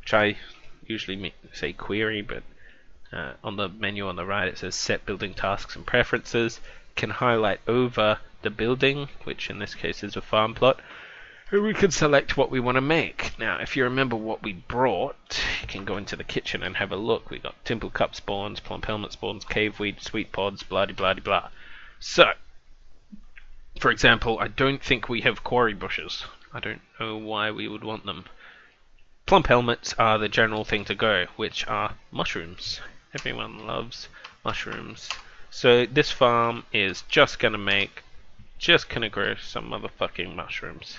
which I usually say query, but on the menu on the right it says set building tasks and preferences. Can highlight over the building, which in this case is a farm plot. And we can select what we want to make. Now, if you remember what we brought, you can go into the kitchen and have a look. We got Timple Cup spawns, Plump Helmet spawns, Cave Weed, Sweet Pods, blah de blah de blah. So, for example, I don't think we have quarry bushes. I don't know why we would want them. Plump Helmets are the general thing to go, which are mushrooms. Everyone loves mushrooms. So this farm is just gonna grow some motherfucking mushrooms.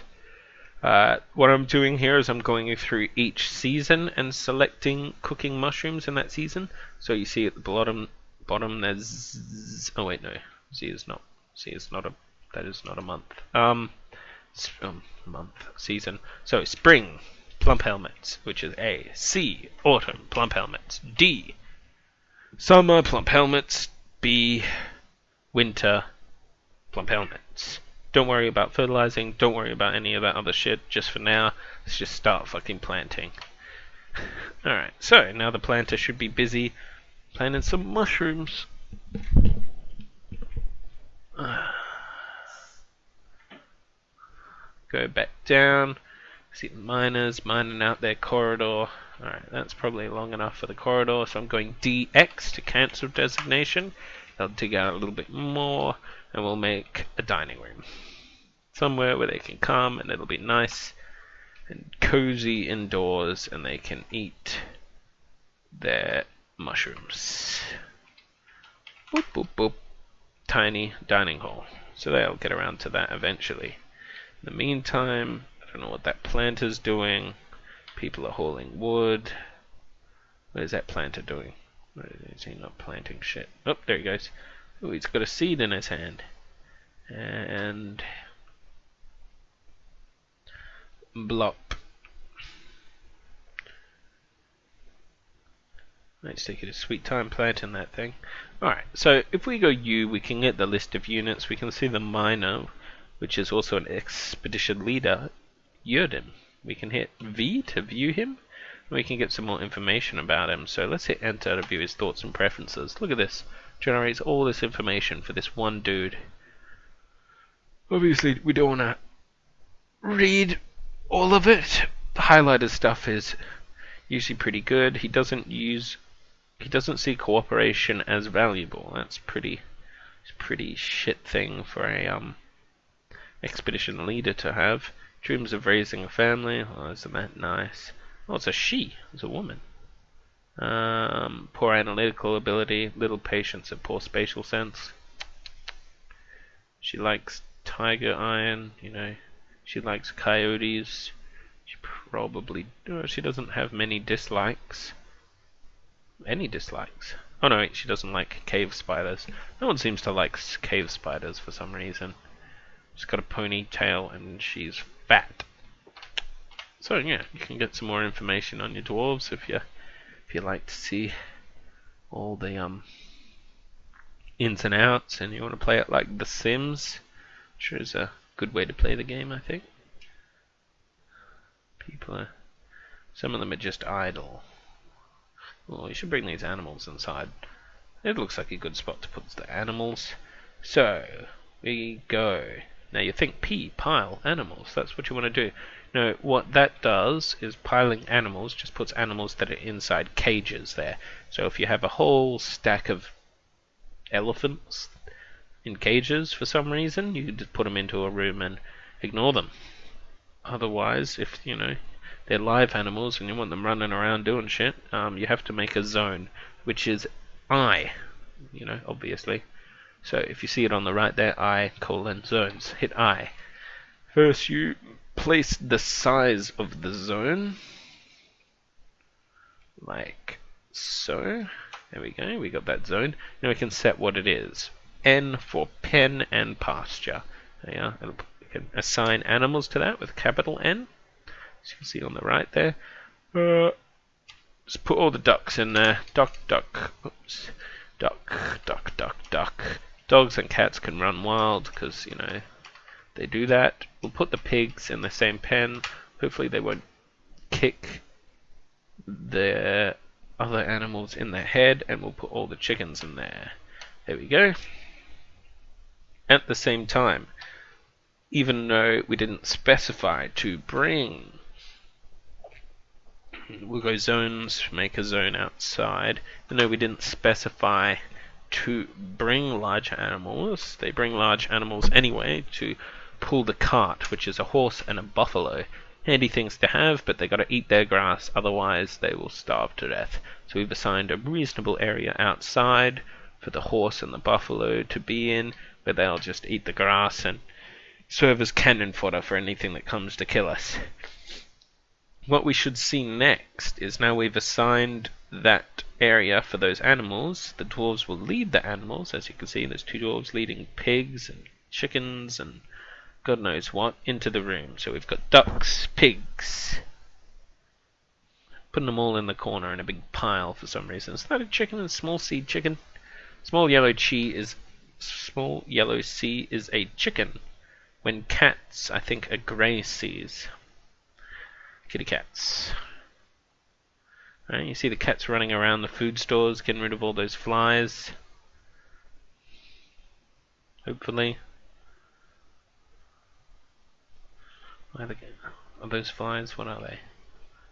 What I'm doing here is I'm going through each season and selecting cooking mushrooms in that season. So you see at the bottom there's... Oh wait, no. Z is not that is not a month. Month, season. So spring, plump helmets, which is A. C. Autumn plump helmets. D. Summer plump helmets. B. Winter plump helmets. Don't worry about fertilizing, don't worry about any of that other shit, just for now, let's just start fucking planting. Alright, so now the planter should be busy planting some mushrooms. Go back down, see the miners mining out their corridor. Alright, that's probably long enough for the corridor, so I'm going DX to cancel designation. They'll dig out a little bit more, and we'll make a dining room. Somewhere where they can come, and it'll be nice and cozy indoors, and they can eat their mushrooms. Boop, boop, boop. Tiny dining hall. So they'll get around to that eventually. In the meantime, I don't know what that planter's doing. People are hauling wood. What is that planter doing? Is he not planting shit? Oh, there he goes. Oh, he's got a seed in his hand. And blop. Let's take it a sweet time planting that thing. Alright, so if we go U, we can get the list of units. We can see the miner, which is also an expedition leader, Yurden. We can hit V to view him. We can get some more information about him. So let's hit enter to view his thoughts and preferences. Look at this. Generates all this information for this one dude. Obviously, we don't want to read all of it. The highlighted stuff is usually pretty good. He doesn't see cooperation as valuable. That's pretty shit thing for a expedition leader to have. Dreams of raising a family. Oh, isn't that nice? Oh, it's a she. It's a woman. Poor analytical ability, little patience, and poor spatial sense. She likes tiger iron, you know. She likes coyotes. She probably... Oh, she doesn't have many dislikes. Any dislikes? Oh no, wait, she doesn't like cave spiders. No one seems to like cave spiders for some reason. She's got a ponytail and she's fat. So yeah, you can get some more information on your dwarves if you like to see all the ins and outs, and you want to play it like The Sims. Sure is a good way to play the game, I think. Some of them are just idle. Oh, you should bring these animals inside. It looks like a good spot to put the animals. So we go. Now you think P, pile animals. That's what you want to do. No, what that does is piling animals just puts animals that are inside cages there. So if you have a whole stack of elephants in cages for some reason, you just put them into a room and ignore them. Otherwise, if they're live animals and you want them running around doing shit, you have to make a zone, which is I, obviously. So if you see it on the right there, I:zones, hit I. First you place the size of the zone, like so. There we go, we got that zone. Now we can set what it is. N for pen and pasture. There you are. We can assign animals to that with capital N. As you can see on the right there. Just put all the ducks in there. Duck, duck, oops. Duck, duck, duck, duck. Dogs and cats can run wild because, they do that. We'll put the pigs in the same pen. Hopefully they won't kick the other animals in their head, and we'll put all the chickens in there. There we go. At the same time, even though we didn't specify to bring, we'll go zones, make a zone outside. Even though we didn't specify to bring large animals, they bring large animals anyway to pull the cart, which is a horse and a buffalo. Handy things to have, but they got to eat their grass, otherwise they will starve to death. So we've assigned a reasonable area outside for the horse and the buffalo to be in, where they'll just eat the grass and serve as cannon fodder for anything that comes to kill us. What we should see next is, now we've assigned that area for those animals, the dwarves will lead the animals. As you can see, there's two dwarves leading pigs and chickens and God knows what into the room. So we've got ducks, pigs, putting them all in the corner in a big pile for some reason. Is that a chicken? A small seed chicken? Small yellow C is a chicken. When cats, I think, are grey C's. Kitty cats. Right, you see the cats running around the food stores, getting rid of all those flies. Hopefully. Are those flies? What are they?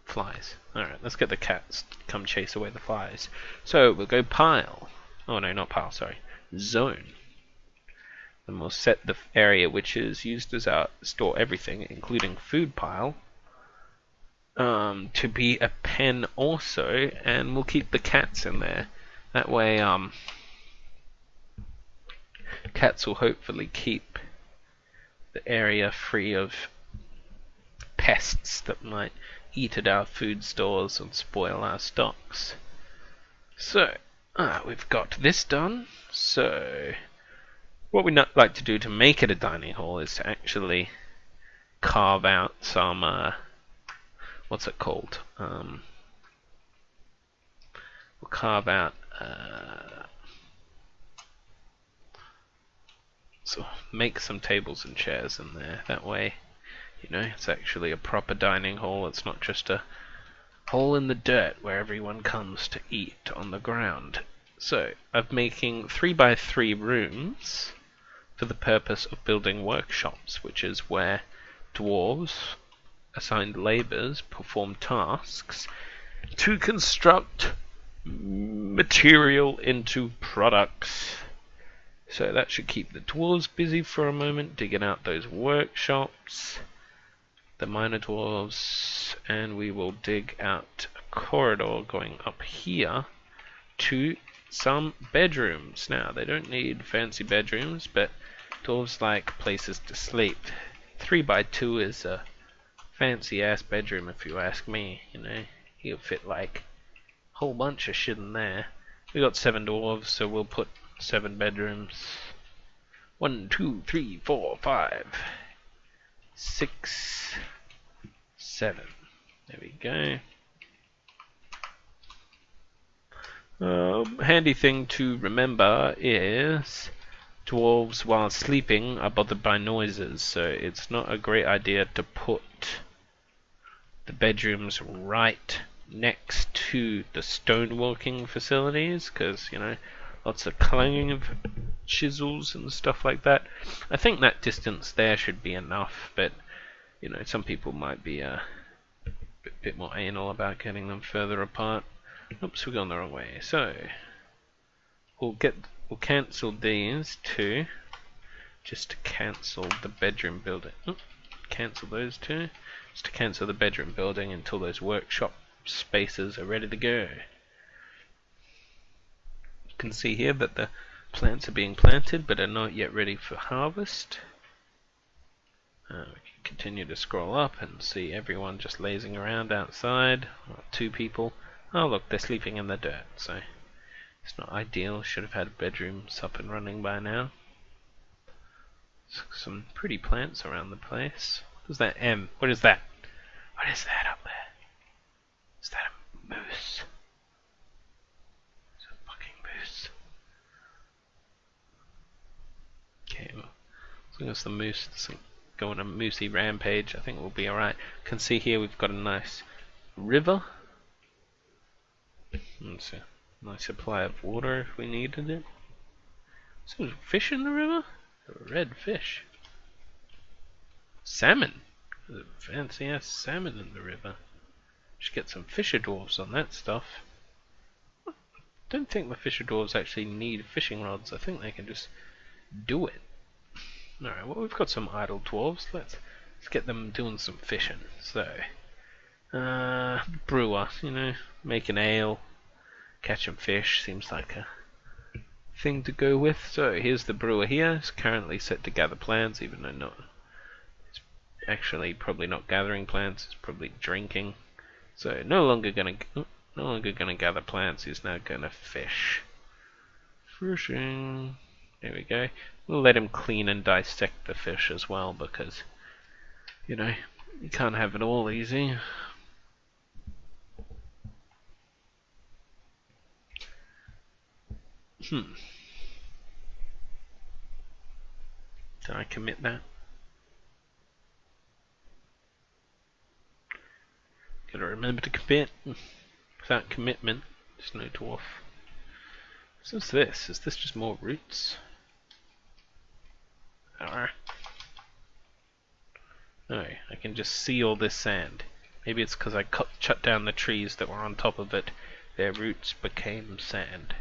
Flies. Alright, let's get the cats to come chase away the flies. So, we'll go pile. Oh no, not pile, sorry. Zone. Then we'll set the area which is used as our store everything, including food pile, to be a pen also, and we'll keep the cats in there. That way, cats will hopefully keep the area free of pests that might eat at our food stores and spoil our stocks. So, we've got this done. So, what we'd like to do to make it a dining hall is to actually carve out some, what's it called? We'll carve out, so make some tables and chairs in there. That way, you know, it's actually a proper dining hall. It's not just a hole in the dirt where everyone comes to eat on the ground. So, I'm making 3x3 rooms for the purpose of building workshops, which is where dwarves, assigned labours, perform tasks to construct material into products. So that should keep the dwarves busy for a moment, digging out those workshops, the minor dwarves, and we will dig out a corridor going up here to some bedrooms. Now, they don't need fancy bedrooms, but dwarves like places to sleep. 3x2 is a fancy ass bedroom if you ask me, you know. You'll fit like a whole bunch of shit in there. We got 7 dwarves, so we'll put 7 bedrooms. 1, 2, 3, 4, 5, 6, 7. There we go. Handy thing to remember is dwarves while sleeping are bothered by noises, so it's not a great idea to put the bedrooms right next to the stoneworking facilities, because, you know, lots of clanging of chisels and stuff like that. I think that distance there should be enough, but, you know, some people might be a bit more anal about getting them further apart. Oops, we've gone the wrong way. So, we'll cancel these two, just to cancel the bedroom building. Cancel those two, just to cancel the bedroom building until those workshop spaces are ready to go. You can see here that the plants are being planted, but are not yet ready for harvest. We can continue to scroll up and see everyone just lazing around outside. 2 people. Oh look, they're sleeping in the dirt, so it's not ideal. Should have had bedrooms up and running by now. Some pretty plants around the place. What is that M? What is that? What is that up there? Is that a moose? It's a fucking moose. Okay, well, as long as the moose doesn't go on a moosey rampage, I think we'll be alright. You can see here we've got a nice river. It's a nice supply of water if we needed it. Is there fish in the river? A red fish. Salmon. There's a fancy ass salmon in the river. Should get some fisher dwarves on that stuff. I don't think the fisher dwarves actually need fishing rods. I think they can just do it. Alright, well, we've got some idle dwarves. Let's get them doing some fishing. So, brewer, you know, making ale, catching fish seems like a thing to go with. So here's the brewer here. It's currently set to gather plants, even though it's actually probably not gathering plants. It's probably drinking. So no longer gonna gather plants. He's now gonna fish. Fishing. There we go. We'll let him clean and dissect the fish as well, because, you know, you can't have it all easy. Did I commit that? Gotta remember to commit. Without commitment, there's no dwarf. So what's this? Is this just more roots? No, I can just see all this sand. Maybe it's because I cut down the trees that were on top of it. Their roots became sand.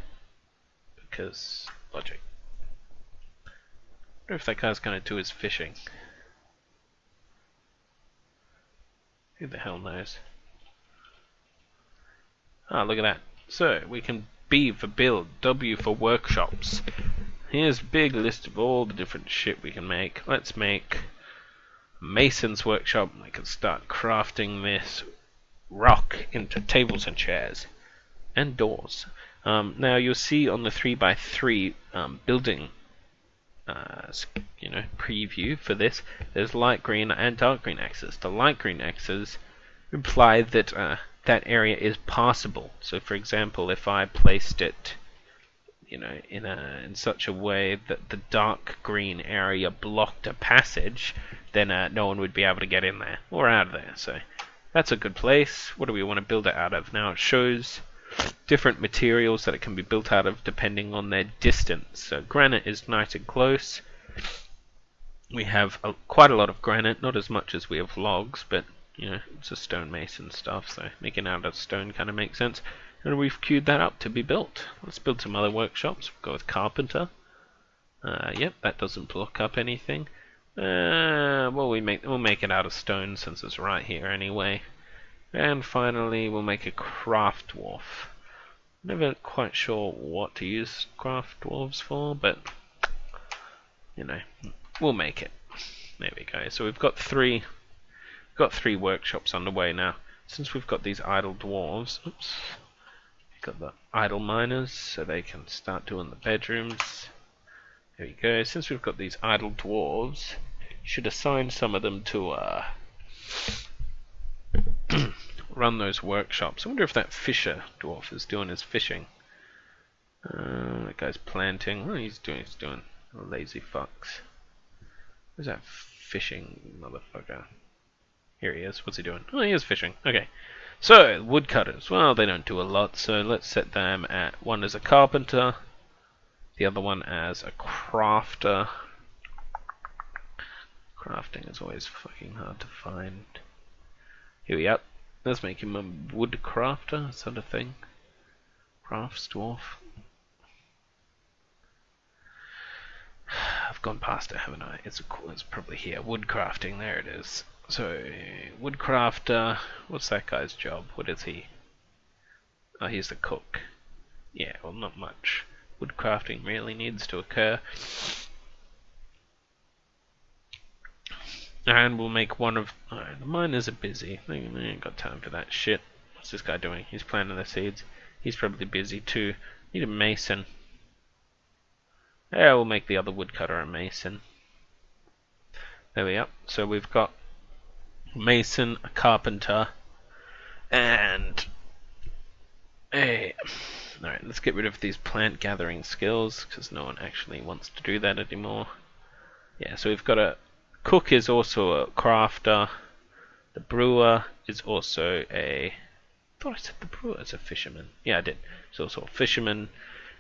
Because logic. I wonder if that guy's gonna do his fishing. Who the hell knows? Ah, look at that. So, we can B for build, W for workshops. Here's a big list of all the different shit we can make. Let's make Mason's workshop. We can start crafting this rock into tables and chairs. And doors. Now you'll see on the 3x3 building preview for this, there's light green and dark green X's. The light green X's imply that that area is passable. So for example, if I placed it in such a way that the dark green area blocked a passage, then no one would be able to get in there or out of there. So that's a good place. What do we want to build it out of? Now it shows different materials that it can be built out of depending on their distance. So granite is nice and close. We have quite a lot of granite, not as much as we have logs, but it's a stonemason stuff, so making out of stone kind of makes sense. And we've queued that up to be built. Let's build some other workshops. We'll go with carpenter. Yep, that doesn't block up anything. Well, we'll make it out of stone since it's right here anyway. And finally, we'll make a craft dwarf. Never quite sure what to use craft dwarves for, but we'll make it. There we go. So we've got three workshops underway now. Since we've got these idle dwarves, we've got the idle miners, so they can start doing the bedrooms. There we go. Since we've got these idle dwarves, you should assign some of them to run those workshops. I wonder if that fisher dwarf is doing his fishing. That guy's planting. Oh, he's doing lazy fucks. Where's that fishing motherfucker? Here he is. What's he doing? Oh, he is fishing. Okay. So, woodcutters. Well, they don't do a lot, so let's set them at one as a carpenter, the other one as a crafter. Crafting is always fucking hard to find. Here we are. Let's make him a wood crafter, sort of thing. Crafts dwarf. I've gone past it, haven't I? It's probably here. Wood crafting, there it is. So, wood crafter. What's that guy's job? What is he? Oh, he's the cook. Yeah, well, not much. Wood crafting really needs to occur. And we'll make one of... Alright, the miners are busy. They ain't got time for that shit. What's this guy doing? He's planting the seeds. He's probably busy too. Need a mason. Yeah, we'll make the other woodcutter a mason. There we are. So we've got a mason, a carpenter, and a... Alright, let's get rid of these plant gathering skills, because no one actually wants to do that anymore. Yeah, so we've got a... Cook is also a crafter. The brewer is also a... I thought I said the brewer is a fisherman. Yeah, I did. He's also a fisherman.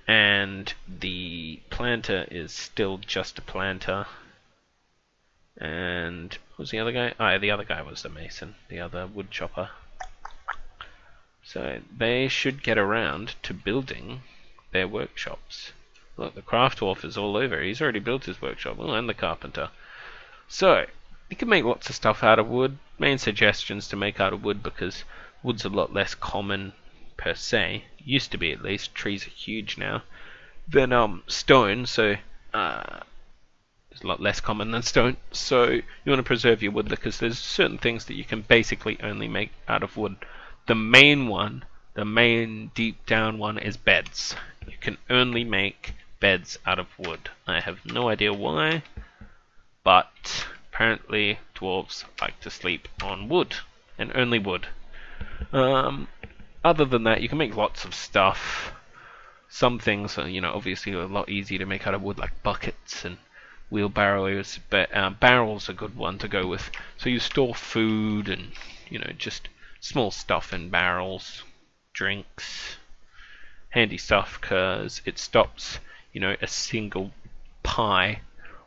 And the planter is still just a planter. And what was the other guy? Oh, yeah, the other guy was the mason. The other wood chopper. So they should get around to building their workshops. Look, the craft dwarf is all over. He's already built his workshop. Oh, and the carpenter. So, you can make lots of stuff out of wood. Main suggestions to make out of wood, because wood's a lot less common per se. Used to be, at least. Trees are huge now. Than stone, so it's a lot less common than stone. So you want to preserve your wood, because there's certain things that you can basically only make out of wood. The main one, the main deep down one, is beds. You can only make beds out of wood. I have no idea why. But apparently dwarves like to sleep on wood, and only wood. Other than that, you can make lots of stuff. some things are, obviously a lot easier to make out of wood, like buckets and wheelbarrows, but barrels are a good one to go with. So you store food and, just small stuff in barrels, drinks, handy stuff, because it stops, a single pie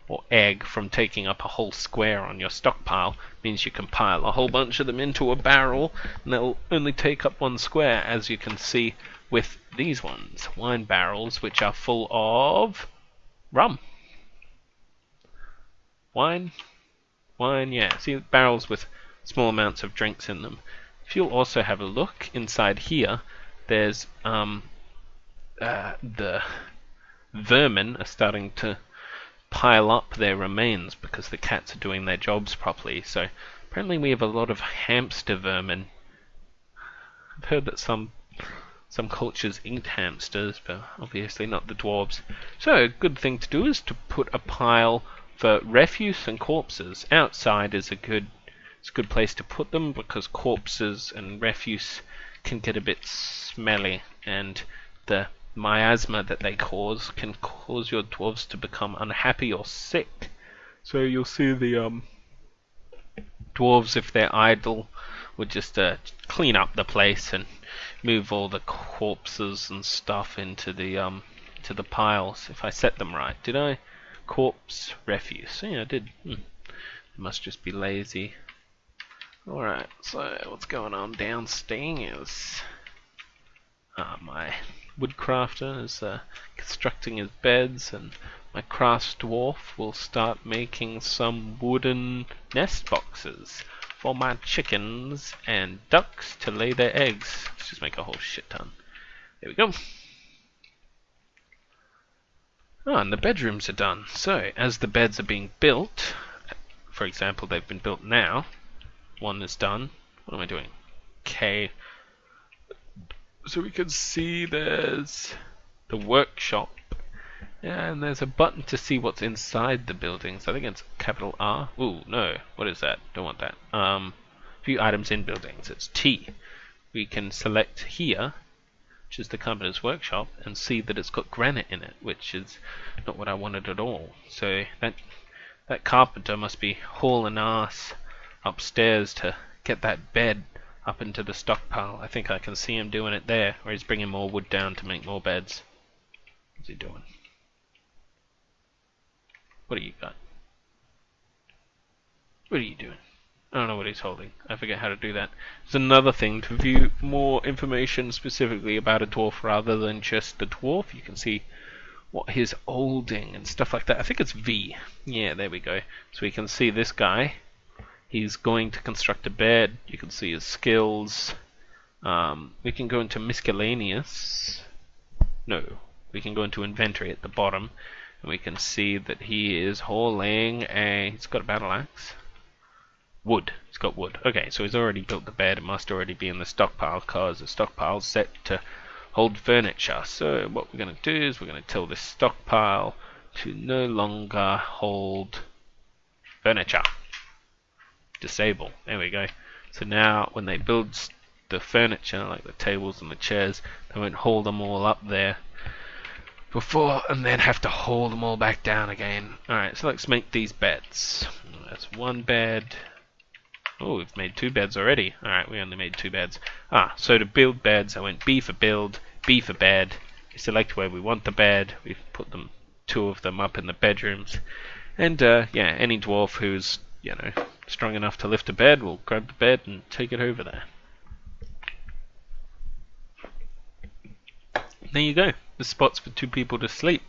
or egg from taking up a whole square on your stockpile. Means you can pile a whole bunch of them into a barrel and they'll only take up one square, as you can see with these ones, wine barrels, which are full of rum. Wine, yeah. See, barrels with small amounts of drinks in them. If you'll also have a look inside here, there's the vermin are starting to pile up their remains because the cats are doing their jobs properly. So apparently we have a lot of hamster vermin. I've heard that some cultures eat hamsters, but obviously not the dwarves. So a good thing to do is to put a pile for refuse and corpses. Outside is a good place to put them, because corpses and refuse can get a bit smelly, and the miasma that they cause can cause your dwarves to become unhappy or sick. So you'll see the dwarves, if they're idle, would just clean up the place and move all the corpses and stuff into the piles. If I set them right, did I? Corpse, refuse. Yeah, I did. I must just be lazy. Alright, so what's going on downstairs? My woodcrafter is constructing his beds, and my crafts dwarf will start making some wooden nest boxes for my chickens and ducks to lay their eggs. Let's just make a whole shit ton. There we go. Oh, and the bedrooms are done. So, as the beds are being built, for example, they've been built now. One is done. What am I doing? Okay. So we can see there's the workshop, and there's a button to see what's inside the buildings. I think it's capital R. Ooh, no. What is that? Don't want that. View items in buildings. It's T. We can select here, which is the carpenter's workshop, and see that it's got granite in it, which is not what I wanted at all. So that carpenter must be hauling ass upstairs to get that bed up into the stockpile. I think I can see him doing it there, or he's bringing more wood down to make more beds. What's he doing? What do you got? What are you doing? I don't know what he's holding. I forget how to do that. There's another thing to view more information specifically about a dwarf rather than just the dwarf. You can see what he's holding and stuff like that. I think it's V. Yeah, there we go. So we can see this guy. He's going to construct a bed. You can see his skills. We can go into miscellaneous. No, we can go into inventory at the bottom, and we can see that he is hauling he's got a battle axe. Wood. He's got wood. Okay, so he's already built the bed. It must already be in the stockpile, because the stockpile's set to hold furniture. So what we're going to do is we're going to tell this stockpile to no longer hold furniture. Disable. There we go. So now when they build the furniture, like the tables and the chairs, they won't hold them all up there before and then have to haul them all back down again. Alright, so let's make these beds. That's one bed. Oh, we've made two beds already. Alright, we only made two beds. So to build beds, I went B for build, B for bed. We select where we want the bed. We've put them, two of them up in the bedrooms. And yeah, any dwarf who's, strong enough to lift a bed will grab the bed and take it over there. There you go. The spots for two people to sleep.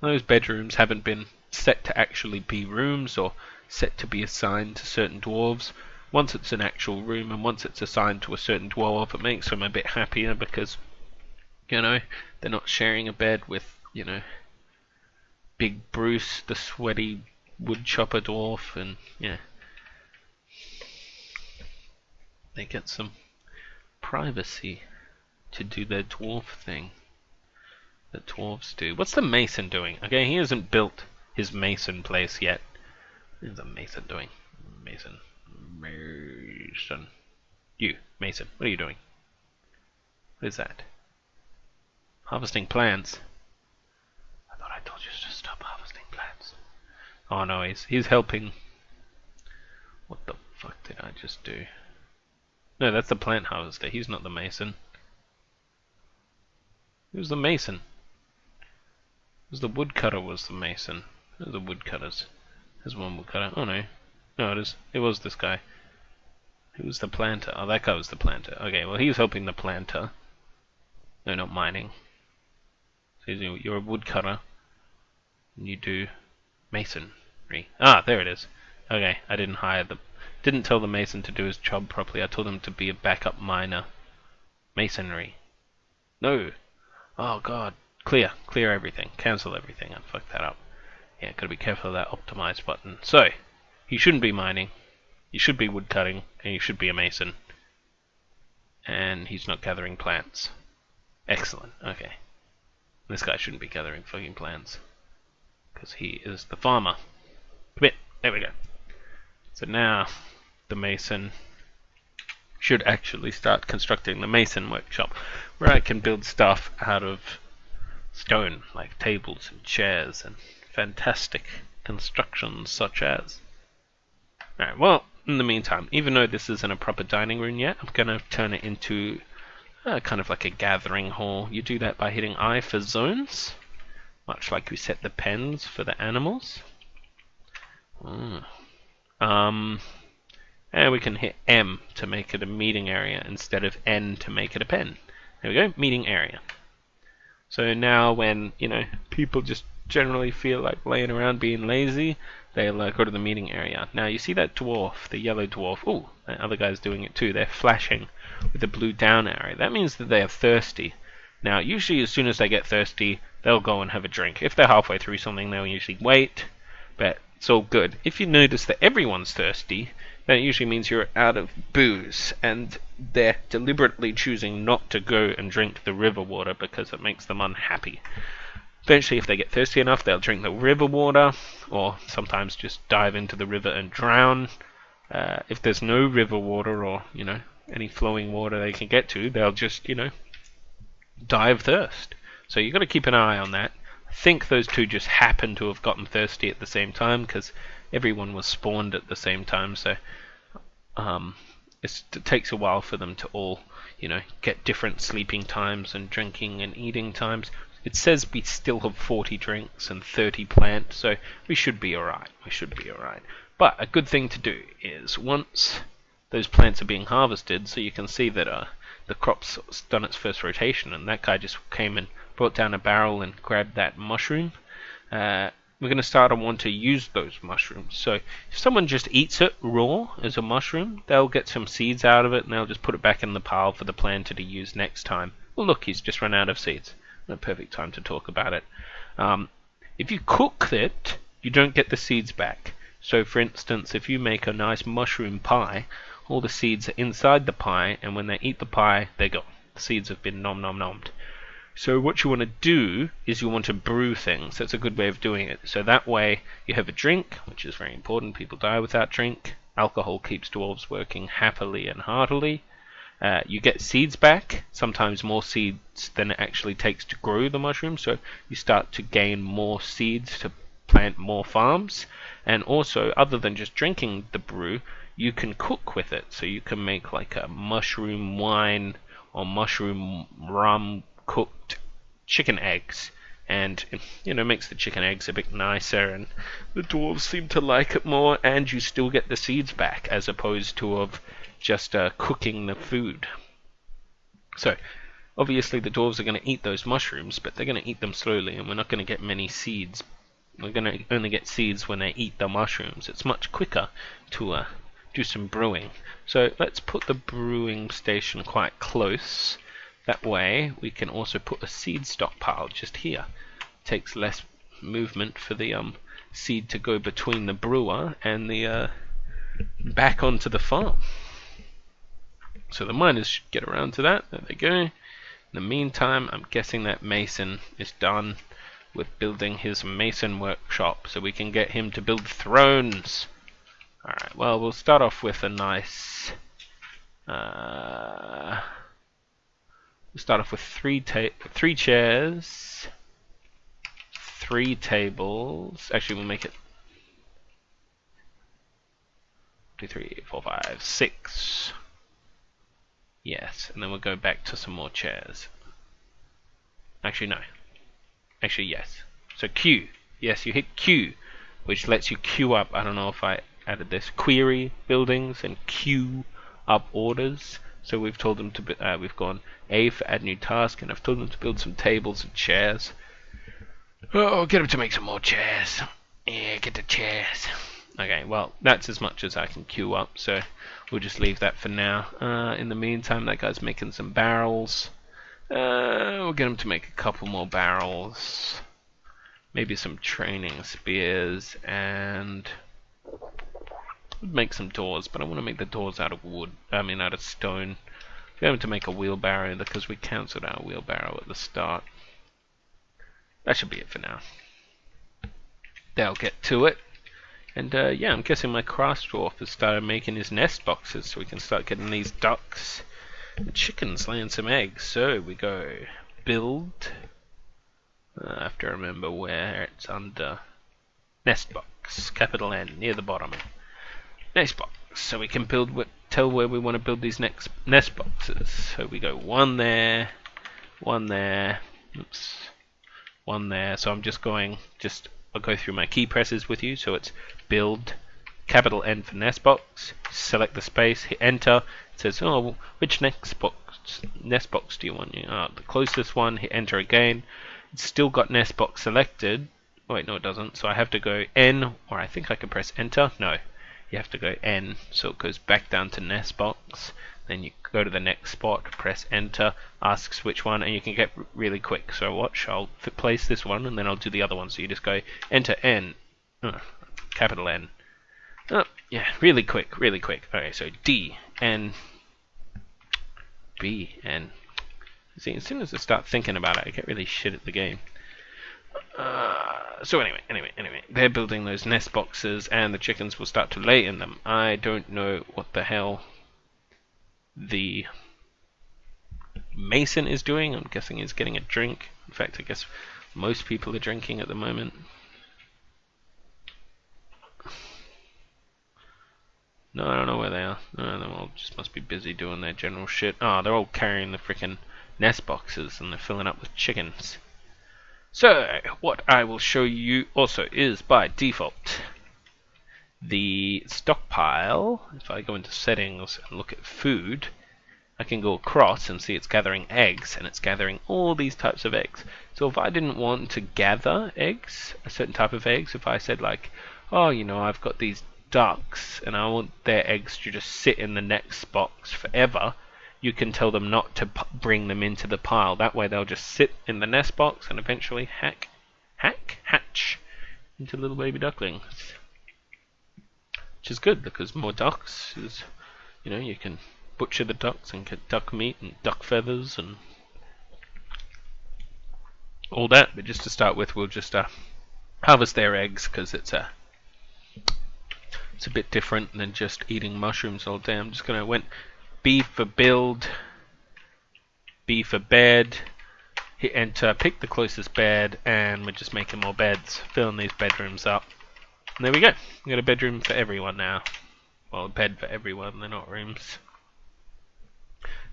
Those bedrooms haven't been set to actually be rooms or set to be assigned to certain dwarves. Once it's an actual room and once it's assigned to a certain dwarf, it makes them a bit happier because, they're not sharing a bed with, Big Bruce, the sweaty woodchopper dwarf, and yeah, they get some privacy to do their dwarf thing that dwarves do. What's the mason doing? Okay, he hasn't built his mason place yet. What's the mason doing? Mason. You, mason, what are you doing? What is that? Harvesting plants. I thought I told you to stop harvesting plants. Oh no, he's helping. What the fuck did I just do? No, that's the plant harvester. He's not the mason. Who's the mason? It was the woodcutter was the mason. Who's the woodcutters? There's one woodcutter. Oh no. No, it was this guy. Who was the planter? Oh, that guy was the planter. Okay, well he's helping the planter. No, not mining. So you're a woodcutter. And you do masonry. Ah, there it is. Okay, I didn't tell the mason to do his job properly. I told him to be a backup miner. Masonry. No. Oh god. Clear everything. Cancel everything. I fucked that up. Yeah, gotta be careful of that optimize button. So, you shouldn't be mining. You should be woodcutting, and you should be a mason. And he's not gathering plants. Excellent. Okay. This guy shouldn't be gathering fucking plants. Because he is the farmer. Come here. There we go. So now, the mason should actually start constructing the mason workshop, where I can build stuff out of stone, like tables and chairs and fantastic constructions such as. Alright, well, in the meantime, even though this isn't a proper dining room yet, I'm going to turn it into kind of like a gathering hall. You do that by hitting I for zones, much like we set the pens for the animals. And we can hit M to make it a meeting area instead of N to make it a pen. There we go, meeting area. So now when, people just generally feel like laying around being lazy, they'll go to the meeting area. Now you see that dwarf, the yellow dwarf. Ooh, that other guy's doing it too. They're flashing with the blue down arrow. That means that they are thirsty. Now usually as soon as they get thirsty, they'll go and have a drink. If they're halfway through something, they'll usually wait, but it's all good. If you notice that everyone's thirsty, then it usually means you're out of booze, and they're deliberately choosing not to go and drink the river water because it makes them unhappy. Eventually, if they get thirsty enough, they'll drink the river water, or sometimes just dive into the river and drown. If there's no river water or, any flowing water they can get to, they'll just, die of thirst. So you've got to keep an eye on that. I think those two just happened to have gotten thirsty at the same time, because everyone was spawned at the same time, so it takes a while for them to all, get different sleeping times and drinking and eating times. It says we still have 40 drinks and 30 plants, so we should be alright. But a good thing to do is once those plants are being harvested, so you can see that the crop's done its first rotation, and that guy just came and brought down a barrel and grabbed that mushroom. We're going to start and want to use those mushrooms. So if someone just eats it raw as a mushroom, they'll get some seeds out of it and they'll just put it back in the pile for the planter to use next time. Well, look, he's just run out of seeds. No perfect time to talk about it. If you cook it, you don't get the seeds back. So for instance, if you make a nice mushroom pie, all the seeds are inside the pie, and when they eat the pie, they're gone. The seeds have been nom-nom-nommed. So what you want to do is you want to brew things. That's a good way of doing it. So that way you have a drink, which is very important. People die without drink. Alcohol keeps dwarves working happily and heartily. You get seeds back, sometimes more seeds than it actually takes to grow the mushroom. So you start to gain more seeds to plant more farms. And also, other than just drinking the brew, you can cook with it. So you can make like a mushroom wine or mushroom rum cooked chicken eggs, and makes the chicken eggs a bit nicer, and the dwarves seem to like it more, and you still get the seeds back as opposed to of just cooking the food. So obviously the dwarves are going to eat those mushrooms, but they're going to eat them slowly, and we're not going to get many seeds. We're going to only get seeds when they eat the mushrooms. It's much quicker to do some brewing. So let's put the brewing station quite close. That way we can also put a seed stockpile just here. It takes less movement for the seed to go between the brewer and the back onto the farm. So the miners should get around to that. There they go. In the meantime, I'm guessing that mason is done with building his mason workshop, so we can get him to build thrones. Alright, well, we'll start off with a nice We'll start off with three chairs, 3 tables. Actually, we'll make it 2, 3, 4, 5, 6. Yes, and then we'll go back to some more chairs. Actually, no. Actually, yes. So Q. Yes, you hit Q, which lets you queue up. I don't know if I added this. Query buildings and queue up orders. So we've told them to. We've gone A for add new task, and I've told them to build some tables and chairs. Oh, get them to make some more chairs. Yeah, get the chairs. Okay, well, that's as much as I can queue up, so we'll just leave that for now. In the meantime, that guy's making some barrels. We'll get him to make a couple more barrels. Maybe some training spears, and make some doors, but I want to make the doors out of wood. I mean, out of stone. Get him to make a wheelbarrow, because we cancelled our wheelbarrow at the start. That should be it for now. They'll get to it. And yeah, I'm guessing my craft dwarf has started making his nest boxes, so we can start getting these ducks and chickens laying some eggs. So we go build. I have to remember where it's under. Nest box, capital N, near the bottom. Nest box. So we can build. Tell where we want to build these next nest boxes. So we go 1 there, 1 there. Oops, 1 there. So I'm just going. I'll go through my key presses with you. So it's build, capital N for nest box. Select the space, hit enter. It says, oh, which nest box do you want? The closest one. Hit enter again. It's still got nest box selected. Oh, wait, no, it doesn't. So I have to go N, or I think I can press enter. No, you have to go N. So it goes back down to nest box. Then you go to the next spot, press enter, asks which one, and you can get really quick. So watch, I'll place this one, and then I'll do the other one. So you just go enter N, capital N. Oh, yeah, really quick, really quick. Okay, so D, N, B, N. See, as soon as I start thinking about it, I get really shit at the game. So anyway, they're building those nest boxes, and the chickens will start to lay in them. I don't know what the hell the mason is doing. I'm guessing he's getting a drink. In fact, I guess most people are drinking at the moment. No, I don't know where they are. No, they all just must be busy doing their general shit. Oh, they're all carrying the frickin' nest boxes, and they're filling up with chickens. So, what I will show you also is, by default, the stockpile. If I go into settings and look at food, I can go across and see it's gathering eggs, and it's gathering all these types of eggs. So if I didn't want to gather eggs, a certain type of eggs, if I said like, oh, you know, I've got these ducks and I want their eggs to just sit in the next box forever, you can tell them not to bring them into the pile. That way they'll just sit in the nest box and eventually hatch into little baby ducklings. Which is good, because more ducks is, you know, you can butcher the ducks and get duck meat and duck feathers and all that. But just to start with, we'll just harvest their eggs, because it's a bit different than just eating mushrooms all day. I'm just gonna went B for build, B for bed, hit enter, pick the closest bed, and we're just making more beds, filling these bedrooms up. And there we go. We got a bedroom for everyone now. Well, a bed for everyone, they're not rooms.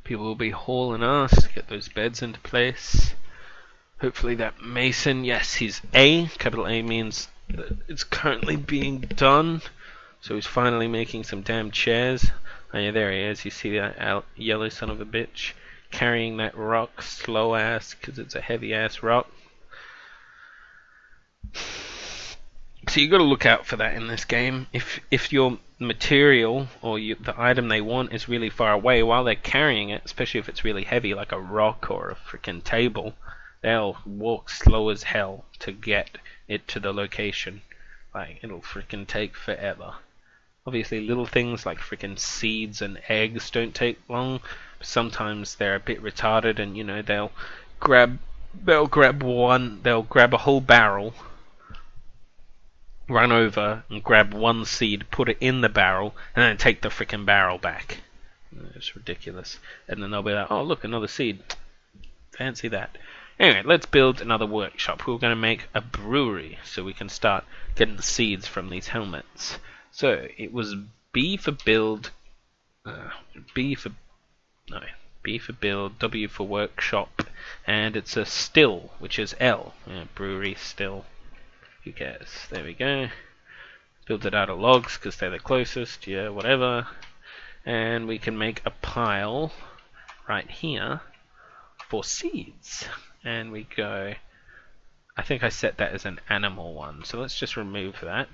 People will be hauling ass to get those beds into place. Hopefully that mason, yes, he's A. Capital A means that it's currently being done. So he's finally making some damn chairs. Oh yeah, there he is. You see that yellow son of a bitch carrying that rock, slow ass, because it's a heavy ass rock. So you got to look out for that in this game. If your material or the item they want is really far away while they're carrying it, especially if it's really heavy like a rock or a freaking table, they'll walk slow as hell to get it to the location. Like, it'll freaking take forever. Obviously, little things like freaking seeds and eggs don't take long. Sometimes they're a bit retarded, and you know they'll grab a whole barrel, run over and grab one seed, put it in the barrel, and then take the freaking barrel back. It's ridiculous. And then they'll be like, "Oh, look, another seed. Fancy that. Anyway, let's build another workshop. We're going to make a brewery so we can start getting the seeds from these helmets. So it was B for build, B for no, B for build, W for workshop, and it's a still, which is L. Yeah, brewery still. Who cares? There we go. Build it out of logs because they're the closest. Yeah, whatever. And we can make a pile right here for seeds. And we go, I think I set that as an animal one, so let's just remove that.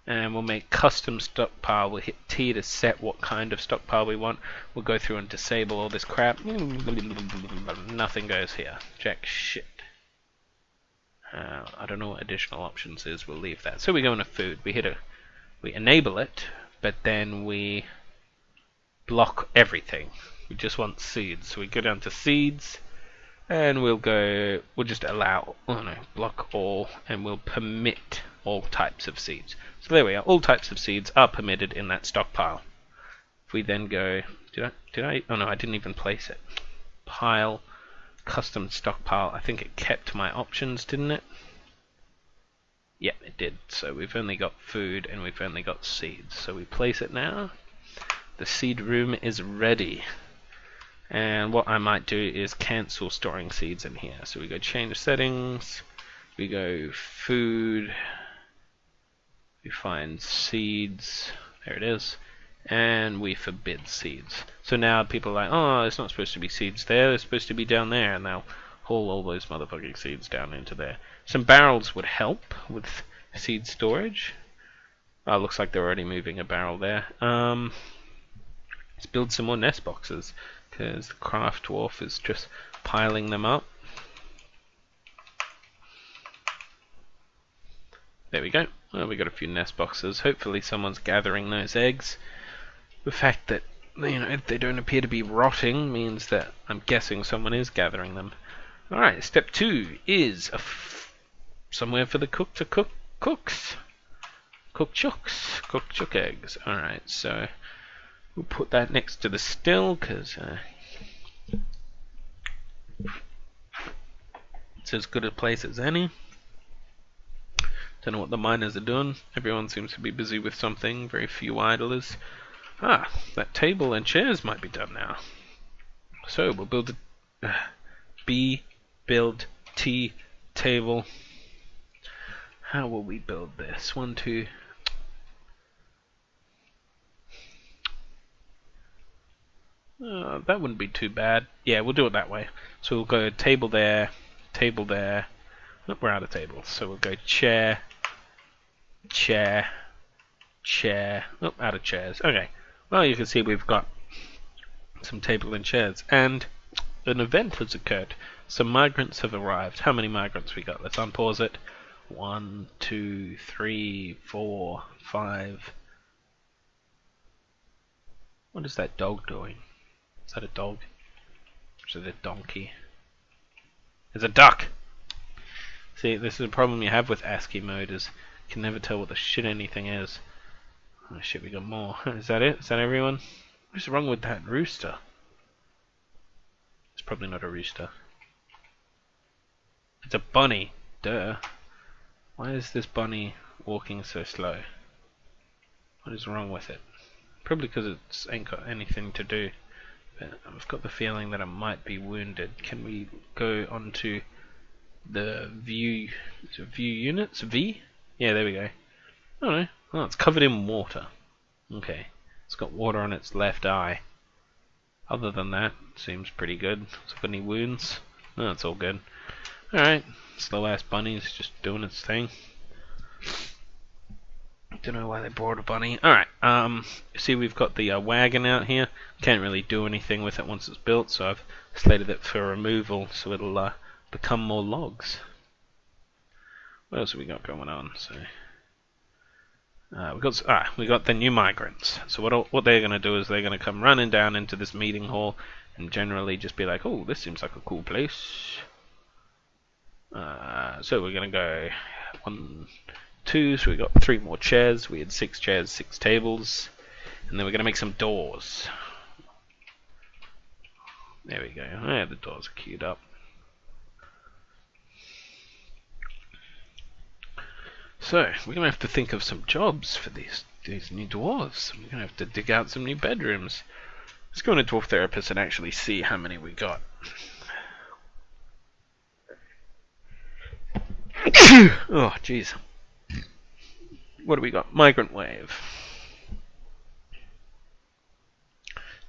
And we'll make custom stockpile. We'll hit T to set what kind of stockpile we want. We'll go through and disable all this crap. Nothing goes here. Jack shit. I don't know what additional options is. We'll leave that. So we go into food. We enable it, but then we block everything. We just want seeds. So we go down to seeds, and we'll just allow, block all, and we'll permit all types of seeds. So there we are. All types of seeds are permitted in that stockpile. If we then go, did I? Oh no, I didn't even place it. Pile, custom stockpile. I think it kept my options, didn't it? Yep, it did. So we've only got food and we've only got seeds. So we place it now. The seed room is ready. And what I might do is cancel storing seeds in here. So we go change settings. We go food. We find seeds. There it is. And we forbid seeds. So now people are like, oh, there's not supposed to be seeds there. They're supposed to be down there. And they'll haul all those motherfucking seeds down into there. Some barrels would help with seed storage. Oh, looks like they're already moving a barrel there. Let's build some more nest boxes, because the craft dwarf is just piling them up. There we go. Well, we got a few nest boxes. Hopefully someone's gathering those eggs. The fact that, they don't appear to be rotting means that I'm guessing someone is gathering them. Alright, step 2 is somewhere for the cook to cook cooks. Cook chook eggs. Alright, so we'll put that next to the still, because it's as good a place as any. Don't know what the miners are doing. Everyone seems to be busy with something. Very few idlers. Ah, that table and chairs might be done now. So we'll build a B, build T, table. How will we build this? 1, 2. That wouldn't be too bad. Yeah, we'll do it that way. So we'll go table there, table there. Nope, we're out of tables. So we'll go chair, chair, chair. Oh, out of chairs. Okay. Well, you can see we've got some table and chairs. And an event has occurred. Some migrants have arrived. How many migrants we got? Let's unpause it. 1, 2, 3, 4, 5. What is that dog doing? Is that a dog? Or is it a donkey? It's a duck! See, this is a problem you have with ASCII mode, is you can never tell what the shit anything is. Oh shit, we got more. Is that it? Is that everyone? What's wrong with that rooster? It's probably not a rooster. It's a bunny. Duh. Why is this bunny walking so slow? What is wrong with it? Probably because it ain't got anything to do. But I've got the feeling that it might be wounded. Can we go onto the view units? V? Yeah, there we go. Oh no. Oh, it's covered in water. Okay. It's got water on its left eye. Other than that, seems pretty good. Has it got any wounds? No, it's all good. Alright. Slow ass bunny's just doing its thing. Don't know why they brought a bunny. Alright, see we've got the wagon out here. Can't really do anything with it once it's built, so I've slated it for removal so it'll become more logs. What else have we got going on? So we got the new migrants. So what they're going to do is they're going to come running down into this meeting hall and generally just be like, oh, this seems like a cool place. So we're going to go 1, 2, so we got 3 more chairs. We had 6 chairs, 6 tables, and then we're going to make some doors. There we go. Yeah, the doors are queued up. So, we're going to have to think of some jobs for these new dwarves. We're going to have to dig out some new bedrooms. Let's go on a dwarf therapist and actually see how many we got. Oh, jeez. What do we got? Migrant wave.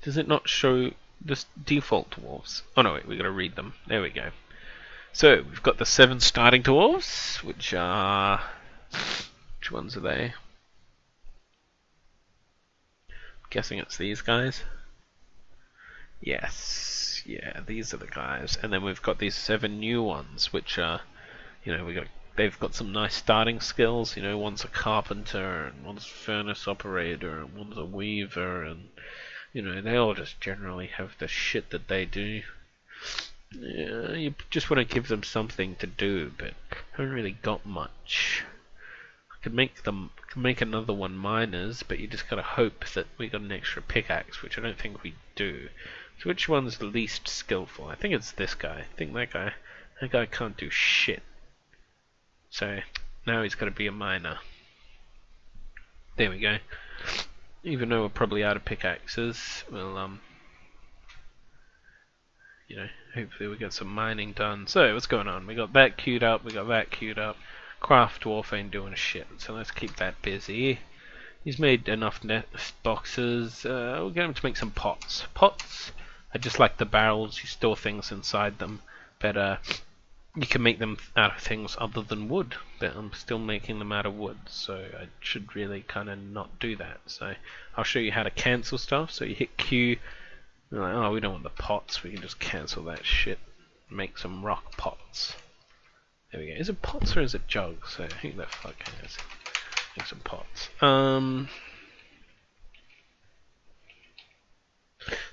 Does it not show the default dwarves? Oh no, wait, we got to read them. There we go. So, we've got the 7 starting dwarves, which are... Which ones are they? I'm guessing it's these guys. Yes, yeah, these are the guys. And then we've got these 7 new ones, which are, you know, they've got some nice starting skills. You know, one's a carpenter, and one's a furnace operator, and one's a weaver, and you know, they all just generally have the shit that they do. Yeah, you just want to give them something to do, but haven't really got much. I could make another one miners, but you just gotta hope that we got an extra pickaxe, which I don't think we do. So which one's the least skillful? I think it's this guy. I think that guy can't do shit. So now he's gotta be a miner. There we go. Even though we're probably out of pickaxes, we'll you know, hopefully we get some mining done. So what's going on? We got that queued up, we got that queued up. Craft Dwarf ain't doing shit, so let's keep that busy. He's made enough nest boxes. We'll get him to make some pots. Pots, I just like the barrels, you store things inside them, but you can make them out of things other than wood, but I'm still making them out of wood, so I should really kind of not do that. So I'll show you how to cancel stuff. So you hit Q, you're like, oh, we don't want the pots, we can just cancel that shit, make some rock pots. There we go. Is it pots or is it jugs? So who the fuck is? Make some pots.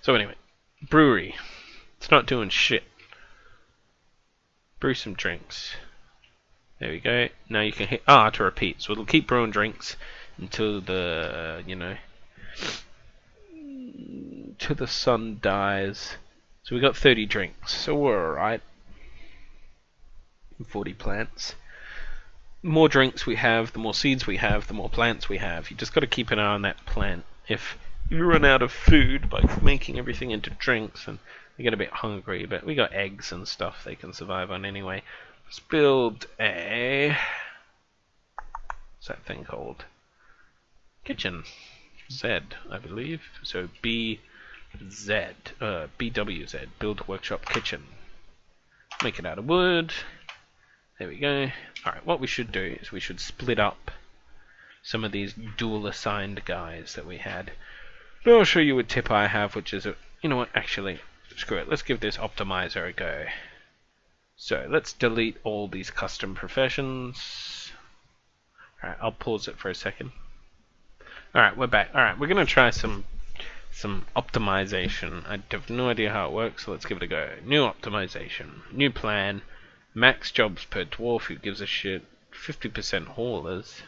So anyway, brewery. It's not doing shit. Brew some drinks. There we go. Now you can hit R to repeat. So it'll keep brewing drinks until the, you know, till the sun dies. So we got 30 drinks. So we're alright. 40 plants. The more drinks we have, the more seeds we have, the more plants we have. You just got to keep an eye on that plant. If you run out of food by making everything into drinks, and you get a bit hungry, but we got eggs and stuff they can survive on anyway. Let's build a... what's that thing called? Kitchen. Z, I believe. So BWZ. Build workshop kitchen. Make it out of wood. There we go. Alright, what we should do is we should split up some of these dual assigned guys that we had. Now I'll show you a tip I have, which is you know what, actually, screw it, let's give this optimizer a go. So let's delete all these custom professions. Alright, I'll pause it for a second. Alright, we're back. Alright, we're gonna try some optimization. I have no idea how it works, so let's give it a go. New optimization, new plan. Max jobs per dwarf, who gives a shit. 50% haulers.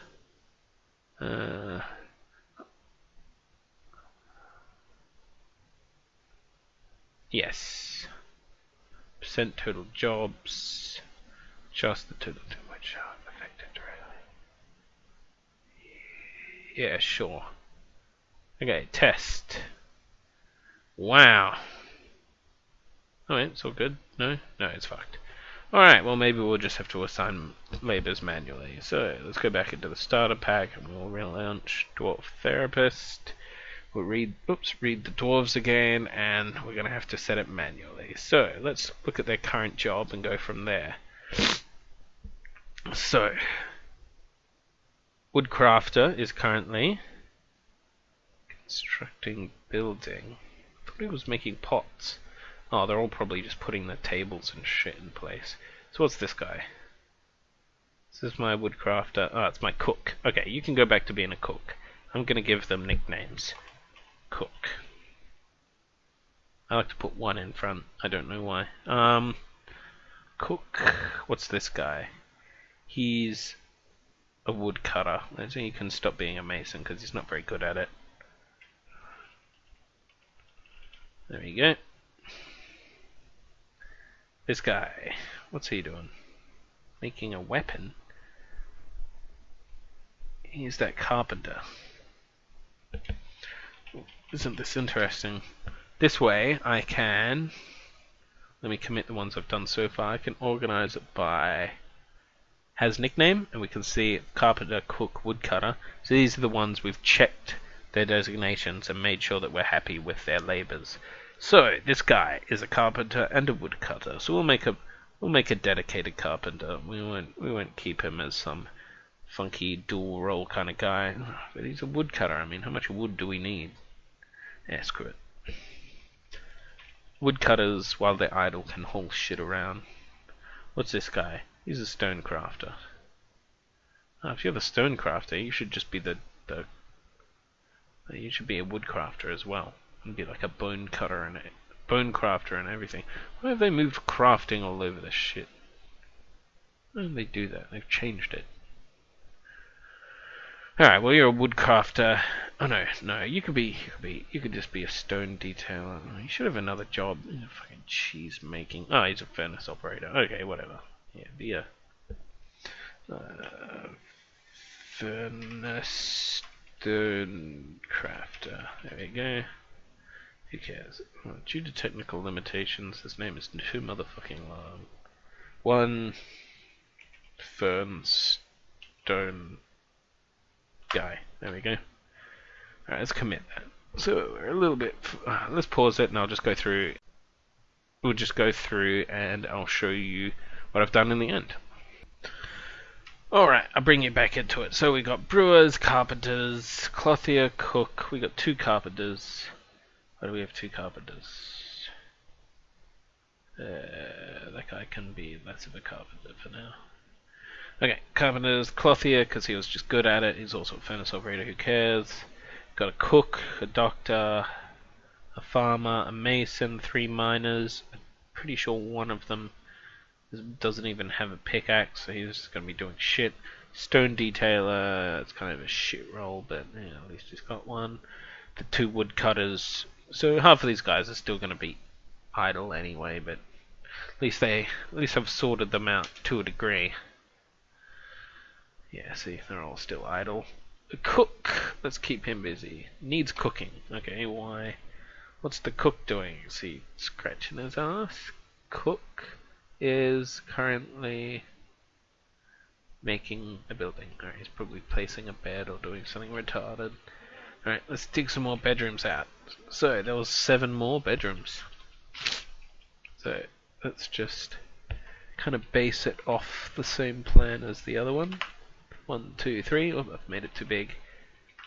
Yes. Percent total jobs. Just the total which are affected directly. Yeah, sure. Okay, test. Wow. Alright, it's all good. No, it's fucked. Alright, well maybe we'll just have to assign labors manually. So let's go back into the starter pack and we'll relaunch Dwarf Therapist. We'll read the dwarves again, and we're going to have to set it manually. So let's look at their current job and go from there. So Woodcrafter is currently constructing building. I thought he was making pots. Oh, they're all probably just putting the tables and shit in place. So what's this guy? This is my woodcrafter. Oh, it's my cook. Okay, you can go back to being a cook. I'm going to give them nicknames. Cook. I like to put one in front. I don't know why. Cook. What's this guy? He's a woodcutter. I think he can stop being a mason because he's not very good at it. There we go. This guy, what's he doing? Making a weapon? He's that carpenter. Isn't this interesting? This way I can, let me commit the ones I've done so far. I can organize it by has nickname, and we can see carpenter, cook, woodcutter. So these are the ones we've checked their designations and made sure that we're happy with their labors. So this guy is a carpenter and a woodcutter. So we'll make a dedicated carpenter. We won't keep him as some funky dual role kind of guy. But he's a woodcutter. I mean, how much wood do we need? Yeah, screw it. Woodcutters, while they're idle, can haul shit around. What's this guy? He's a stone crafter. Oh, if you're the stone crafter, you should just be you should be a wood crafter as well, and be like a bone crafter and everything. Why have they moved crafting all over this shit? Why did they do that? They've changed it. Alright, well you're a wood crafter. Oh no, you could just be a stone detailer. You should have another job. Fucking cheese making. Oh, he's a furnace operator. Okay, whatever. Yeah, be a furnace stone crafter. There we go. Who cares? Well, due to technical limitations, this name is too motherfucking long. One fern stone guy. There we go. Alright, let's commit that. So we're a little bit. Let's pause it, and I'll just go through. We'll just go through, and I'll show you what I've done in the end. Alright, I'll bring you back into it. So we got brewers, carpenters, clothier, cook. We got 2 carpenters. Why do we have 2 carpenters? That guy can be less of a carpenter for now. Okay, carpenters, clothier, because he was just good at it. He's also a furnace operator, who cares? Got a cook, a doctor, a farmer, a mason, 3 miners. I'm pretty sure one of them doesn't even have a pickaxe, so he's just going to be doing shit. Stone detailer, it's kind of a shit role, but yeah, at least he's got one. The 2 woodcutters, so half of these guys are still going to be idle anyway, but at least I've sorted them out to a degree. Yeah, see, they're all still idle. The cook, let's keep him busy. Needs cooking. Okay, why? What's the cook doing? Is he scratching his ass? Cook is currently making a building. Alright, he's probably placing a bed or doing something retarded. Alright, let's dig some more bedrooms out. So, there was 7 more bedrooms. So, let's just kind of base it off the same plan as the other one. 1, 2, 3. Oh, I've made it too big.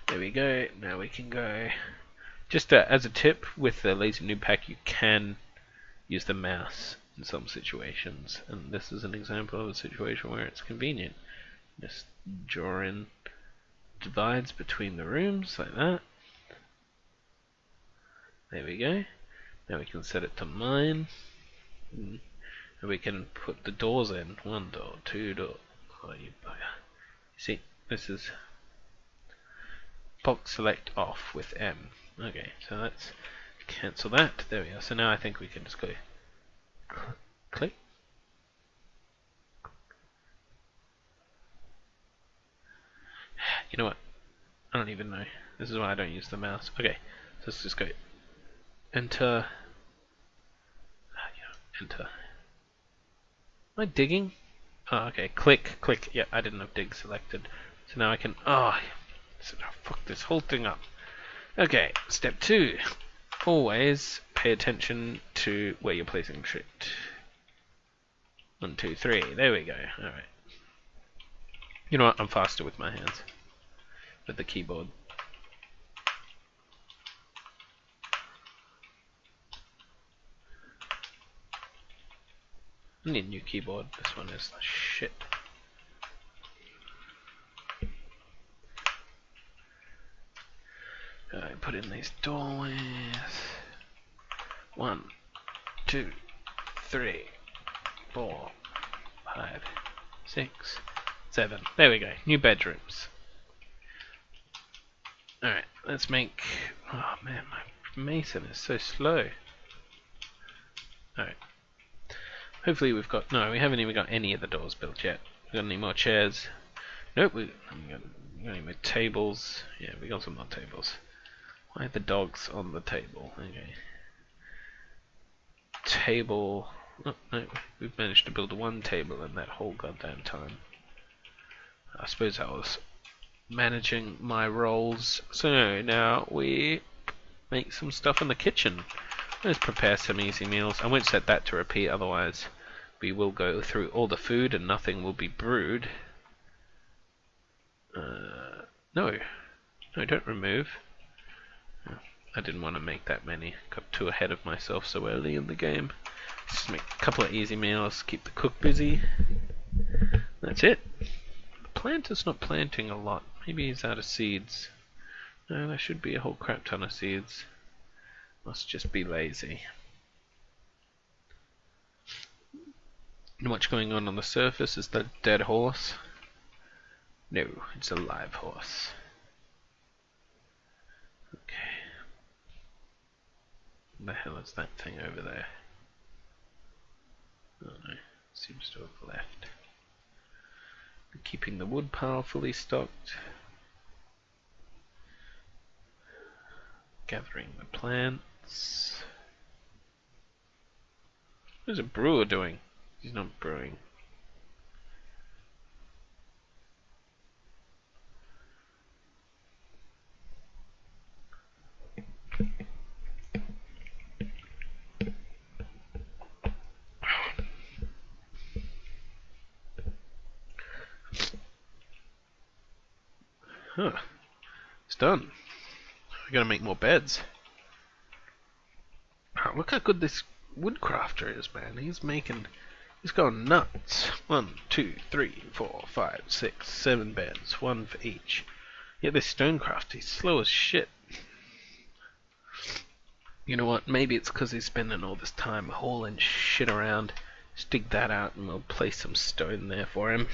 There we go. Now we can go. Just as a tip, with the Lazy Noob Pack, you can use the mouse in some situations, and this is an example of a situation where it's convenient. Just draw in divides between the rooms like that. There we go. Now we can set it to mine, and we can put the doors in. 1 door, 2 door. Oh, you bugger. See, this is box select off with M. Okay, so let's cancel that. There we are. So now I think we can just go click. You know what? I don't even know. This is why I don't use the mouse. Okay, so let's just go enter. Enter. Am I digging? Oh, okay. Click. Yeah, I didn't have dig selected. So now I can. Oh, fuck this whole thing up. Okay, step 2. Always pay attention to where you're placing shit. 1, 2, 3. There we go. Alright. You know what? I'm faster with my hands. With the keyboard. I need a new keyboard. This one is shit. Alright, put in these doorways. 1, 2, 3, 4, 5, 6, 7. There we go. New bedrooms. Alright, let's make. Oh man, my mason is so slow. Alright. Hopefully we've got... No, we haven't even got any of the doors built yet. We got any more chairs? Nope, we got any more tables. Yeah, we got some more tables. Why are the dogs on the table? Okay. Table... Oh, no, we've managed to build one table in that whole goddamn time. I suppose I was managing my roles. So now we make some stuff in the kitchen. Let's prepare some easy meals. I won't set that to repeat, otherwise we will go through all the food and nothing will be brewed. No, don't remove. I didn't want to make that many. Got too ahead of myself so early in the game. Just make a couple of easy meals, keep the cook busy. That's it. The planter's not planting a lot. Maybe he's out of seeds. No, there should be a whole crap ton of seeds. Must just be lazy. Not much going on the surface. Is that a dead horse? No, it's a live horse. Okay. What the hell is that thing over there? Oh no, seems to have left. Keeping the wood pile fully stocked. Gathering the plants. What is a brewer doing? He's not brewing. Huh. It's done. We gotta make more beds. Oh, look how good this woodcrafter is, man. He's gone nuts. 1, 2, 3, 4, 5, 6, 7 beds. One for each. Yet this stonecraft, he's slow as shit. You know what? Maybe it's because he's spending all this time hauling shit around. Just dig that out and we'll place some stone there for him.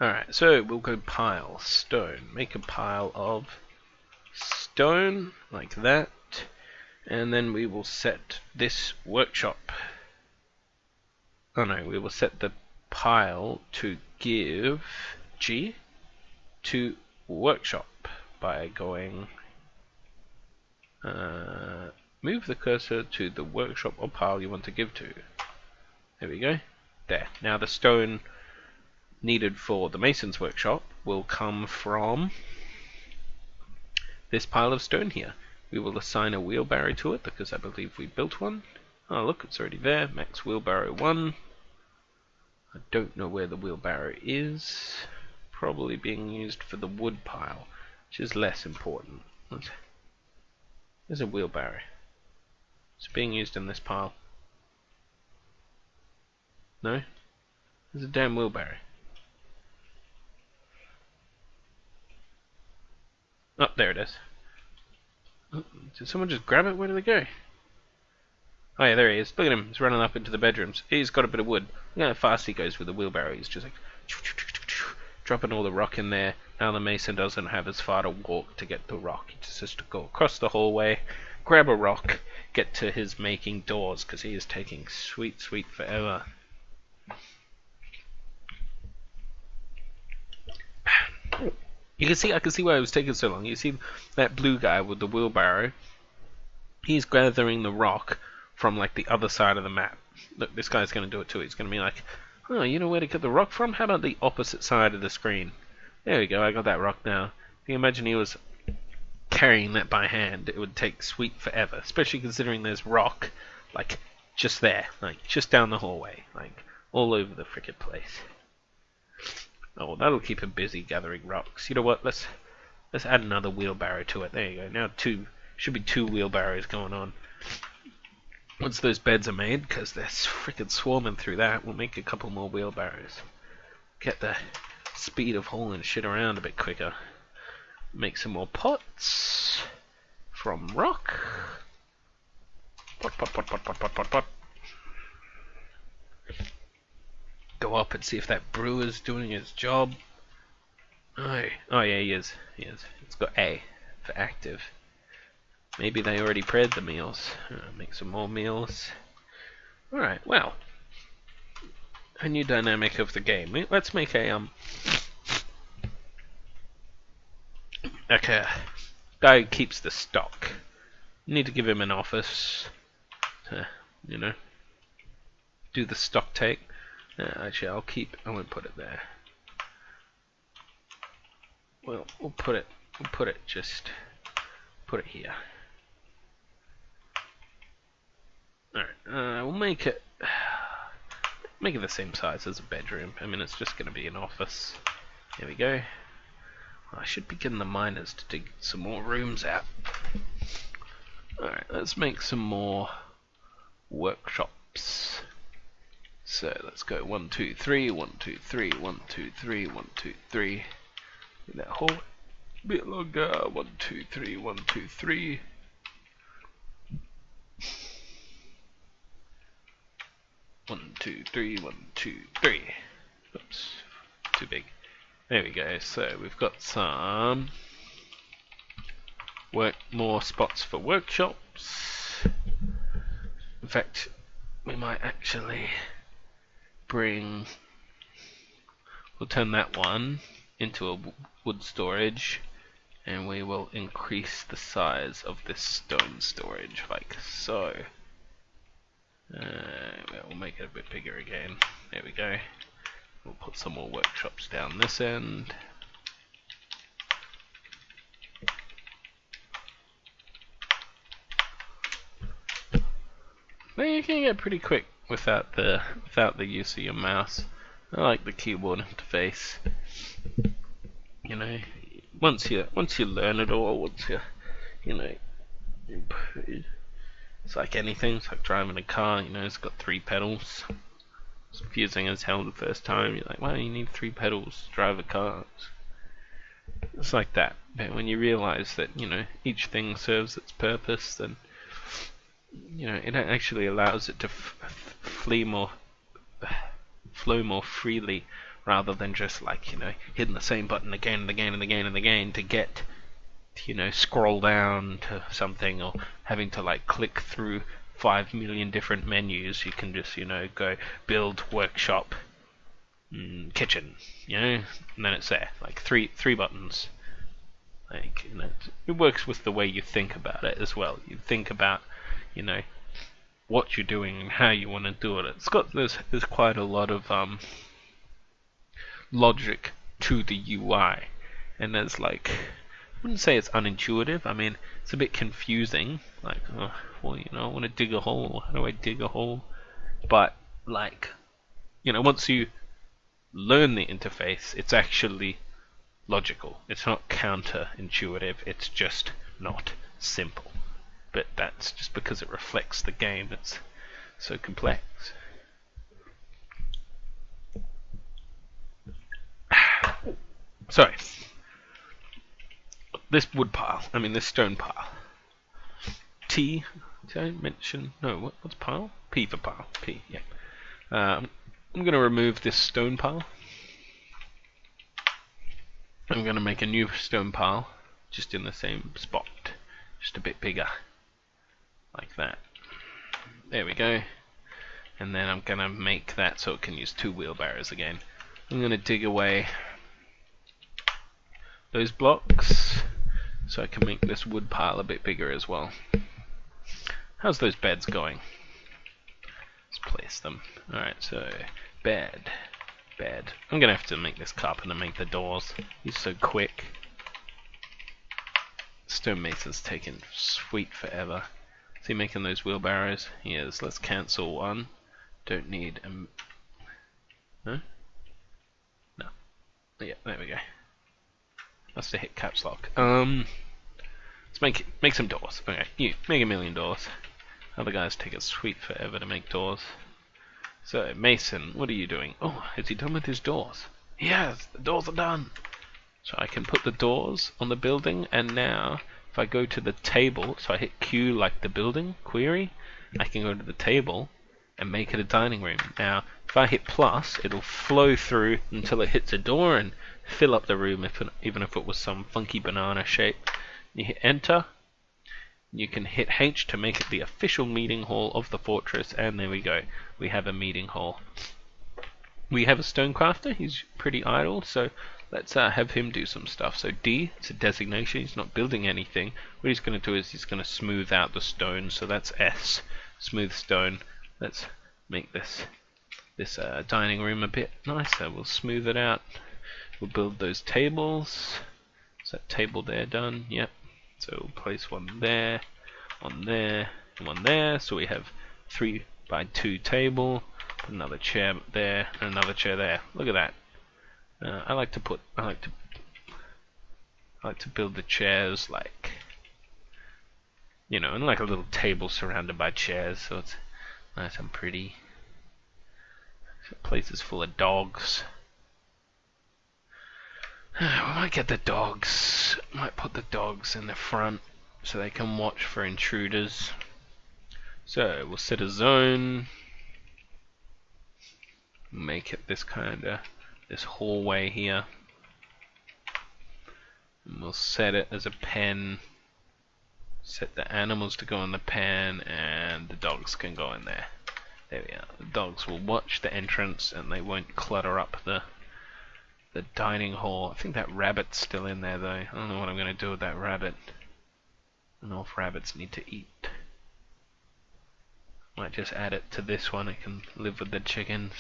Alright, so we'll go pile stone. Make a pile of stone like that, and then we will set this workshop. Oh no, we will set the pile to give G to workshop by going move the cursor to the workshop or pile you want to give to. There we go. There. Now the stone needed for the mason's workshop will come from this pile of stone here. We will assign a wheelbarrow to it because I believe we built one. Oh look, it's already there. Max wheelbarrow 1. I don't know where the wheelbarrow is. Probably being used for the wood pile, which is less important. There's a wheelbarrow. It's being used in this pile. No? There's a damn wheelbarrow. Oh, there it is. Oh, did someone just grab it? Where did they go? Oh yeah, there he is. Look at him. He's running up into the bedrooms. He's got a bit of wood. Look how fast he goes with the wheelbarrow. He's just like dropping all the rock in there. Now the mason doesn't have as far to walk to get the rock. He just has to go across the hallway, grab a rock, get to his making doors, because he is taking sweet forever. You can see, I can see why it was taking so long. You see that blue guy with the wheelbarrow? He's gathering the rock from like the other side of the map. Look, this guy's going to do it too. He's going to be like, oh, you know where to get the rock from? How about the opposite side of the screen? There we go, I got that rock now. If you imagine he was carrying that by hand, it would take sweet forever. Especially considering there's rock, like, just there. Like, just down the hallway. Like, all over the frickin' place. Oh, well, that'll keep him busy gathering rocks. You know what? Let's add another wheelbarrow to it. There you go. Now should be 2 wheelbarrows going on. Once those beds are made, because they're frickin' swarming through that, we'll make a couple more wheelbarrows. Get the speed of hauling shit around a bit quicker. Make some more pots from rock. Pot. Go up and see if that brewer's doing his job. Oh yeah, he is. It's got A for active. Maybe they already prepared the meals. Make some more meals. Alright, well. A new dynamic of the game. Let's make a guy who keeps the stock. Need to give him an office to, do the stock take. Actually, I won't put it there. Well, we'll put it here. Alright, we'll make it the same size as a bedroom. I mean, it's just going to be an office. There we go. I should be getting the miners to dig some more rooms out. Alright, let's make some more workshops. So let's go 1, 2, 3, 1, 2, 3, 1, 2, 3, 1, 2, 3. That whole bit longer. 1, 2, 3, 1, 2, 3. One, two, three, 1, 2, 3. Oops, too big. There we go. So we've got some more spots for workshops. In fact, we might actually we'll turn that one into a wood storage, and we will increase the size of this stone storage like so. We'll make it a bit bigger again. There we go. We'll put some more workshops down this end. Now you can get pretty quick without the use of your mouse. I like the keyboard interface. Once you learn it all, it's like anything. It's like driving a car. It's got 3 pedals. It's confusing as hell the first time. You're like, why do you need 3 pedals to drive a car? It's like that. But when you realize that each thing serves its purpose, then it actually allows it to flow more freely, rather than just like hitting the same button again and again and again and again to get scroll down to something, or having to like click through 5 million different menus. You can just go build workshop, kitchen, and then it's there, like three buttons. Like it works with the way you think about it as well. You think about what you're doing and how you want to do it. There's quite a lot of logic to the UI, and there's like, I wouldn't say it's unintuitive. I mean, it's a bit confusing. Like, I want to dig a hole. How do I dig a hole? But like, once you learn the interface, it's actually logical. It's not counterintuitive. It's just not simple. But that's just because it reflects the game that's so complex. Sorry. This this stone pile. T, did I mention? No, what's pile? P for pile. P, yeah. I'm going to remove this stone pile. I'm going to make a new stone pile, just in the same spot, just a bit bigger. Like that. There we go. And then I'm going to make that so it can use 2 wheelbarrows again. I'm going to dig away those blocks so I can make this wood pile a bit bigger as well. How's those beds going? Let's place them. Alright, so bed. I'm going to have to make this carpenter make the doors. He's so quick. Stonemason's taking sweet forever. Is he making those wheelbarrows? He is. Let's cancel one. Don't need no? No. Yeah, there we go. Must have hit caps lock. Let's make some doors. Okay, you make 1,000,000 doors. Other guys take a sweet forever to make doors. So Mason, what are you doing? Oh, is he done with his doors? Yes, the doors are done. So I can put the doors on the building, and now if I go to the table, so I hit Q like the building query, I can go to the table and make it a dining room. Now, if I hit plus, it'll flow through until it hits a door and fill up the room, even if it was some funky banana shape. You hit enter. You can hit H to make it the official meeting hall of the fortress, and there we go. We have a meeting hall. We have a stonecrafter. He's pretty idle, so let's have him do some stuff. So D, it's a designation. He's not building anything. What he's going to do is he's going to smooth out the stone. So that's S, smooth stone. Let's make this dining room a bit nicer. We'll smooth it out. We'll build those tables. Is that table there done? Yep. So we'll place one there, and one there. So we have 3x2 table. Put another chair there and another chair there. Look at that. I like to build the chairs like, you know, in like a little table surrounded by chairs, so it's nice and pretty. So place is full of dogs. We might get the dogs. Might put the dogs in the front so they can watch for intruders. So we'll set a zone. Make it this hallway here. And we'll set it as a pen. Set the animals to go in the pen, and the dogs can go in there. There we are. The dogs will watch the entrance, and they won't clutter up the dining hall. I think that rabbit's still in there though. I don't know what I'm going to do with that rabbit. I don't know if rabbits need to eat. Might just add it to this one. It can live with the chickens.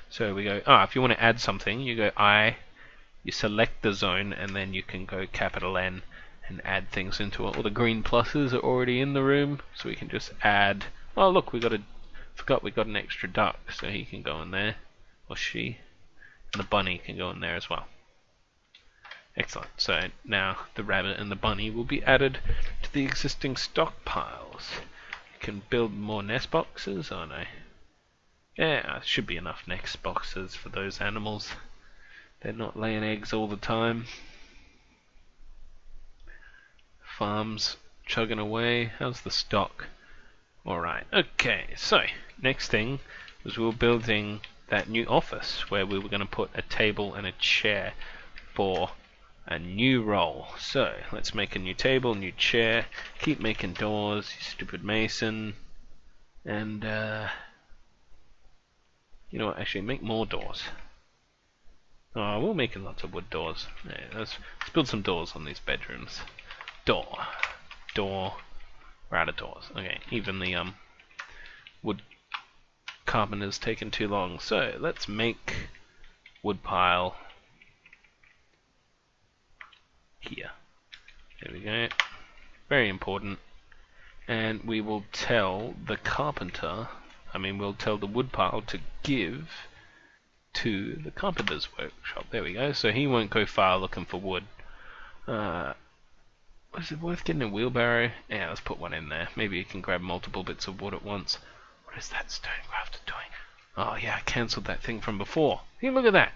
So we go, if you want to add something, you go I, you select the zone, and then you can go capital N and add things into it. All the green pluses are already in the room, so we can just add. Oh look, we got an extra duck, so he can go in there, or she, and the bunny can go in there as well. Excellent. So now the rabbit and the bunny will be added to the existing stockpiles. You can build more nest boxes. Oh no. Yeah, should be enough nest boxes for those animals. They're not laying eggs all the time. Farms chugging away. How's the stock? Alright, okay, so next thing was we were building that new office where we were going to put a table and a chair for a new role. So let's make a new table, new chair. Keep making doors, you stupid mason. And you know what, actually make more doors. Oh, we're making lots of wood doors. Yeah, let's build some doors on these bedrooms. Door. We're out of doors. Okay, even the wood carpenter's taken too long. So let's make wood pile here. There we go. Very important. And we will tell the carpenter, we'll tell the wood pile to give to the carpenter's workshop. There we go. So he won't go far looking for wood. Is it worth getting a wheelbarrow? Yeah, let's put one in there. Maybe you can grab multiple bits of wood at once. What is that stonecrafter doing? Oh yeah, I cancelled that thing from before. Hey, look at that.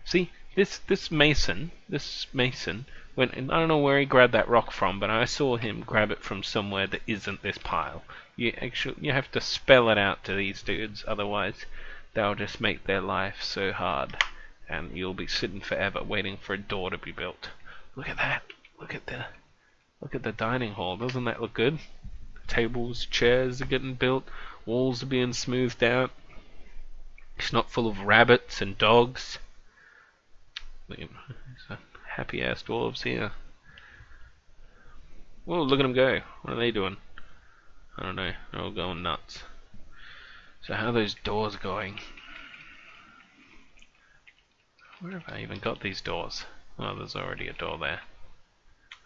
See, this mason went, and I don't know where he grabbed that rock from, but I saw him grab it from somewhere that isn't this pile. You have to spell it out to these dudes, otherwise they'll just make their life so hard, and you'll be sitting forever waiting for a door to be built. Look at that. Look at the dining hall. Doesn't that look good? Tables, chairs are getting built, walls are being smoothed out. It's not full of rabbits and dogs. There's a happy ass dwarves here. Whoa, look at them go. What are they doing? I don't know. They're all going nuts. So how are those doors going? Where have I even got these doors? Oh, there's already a door there.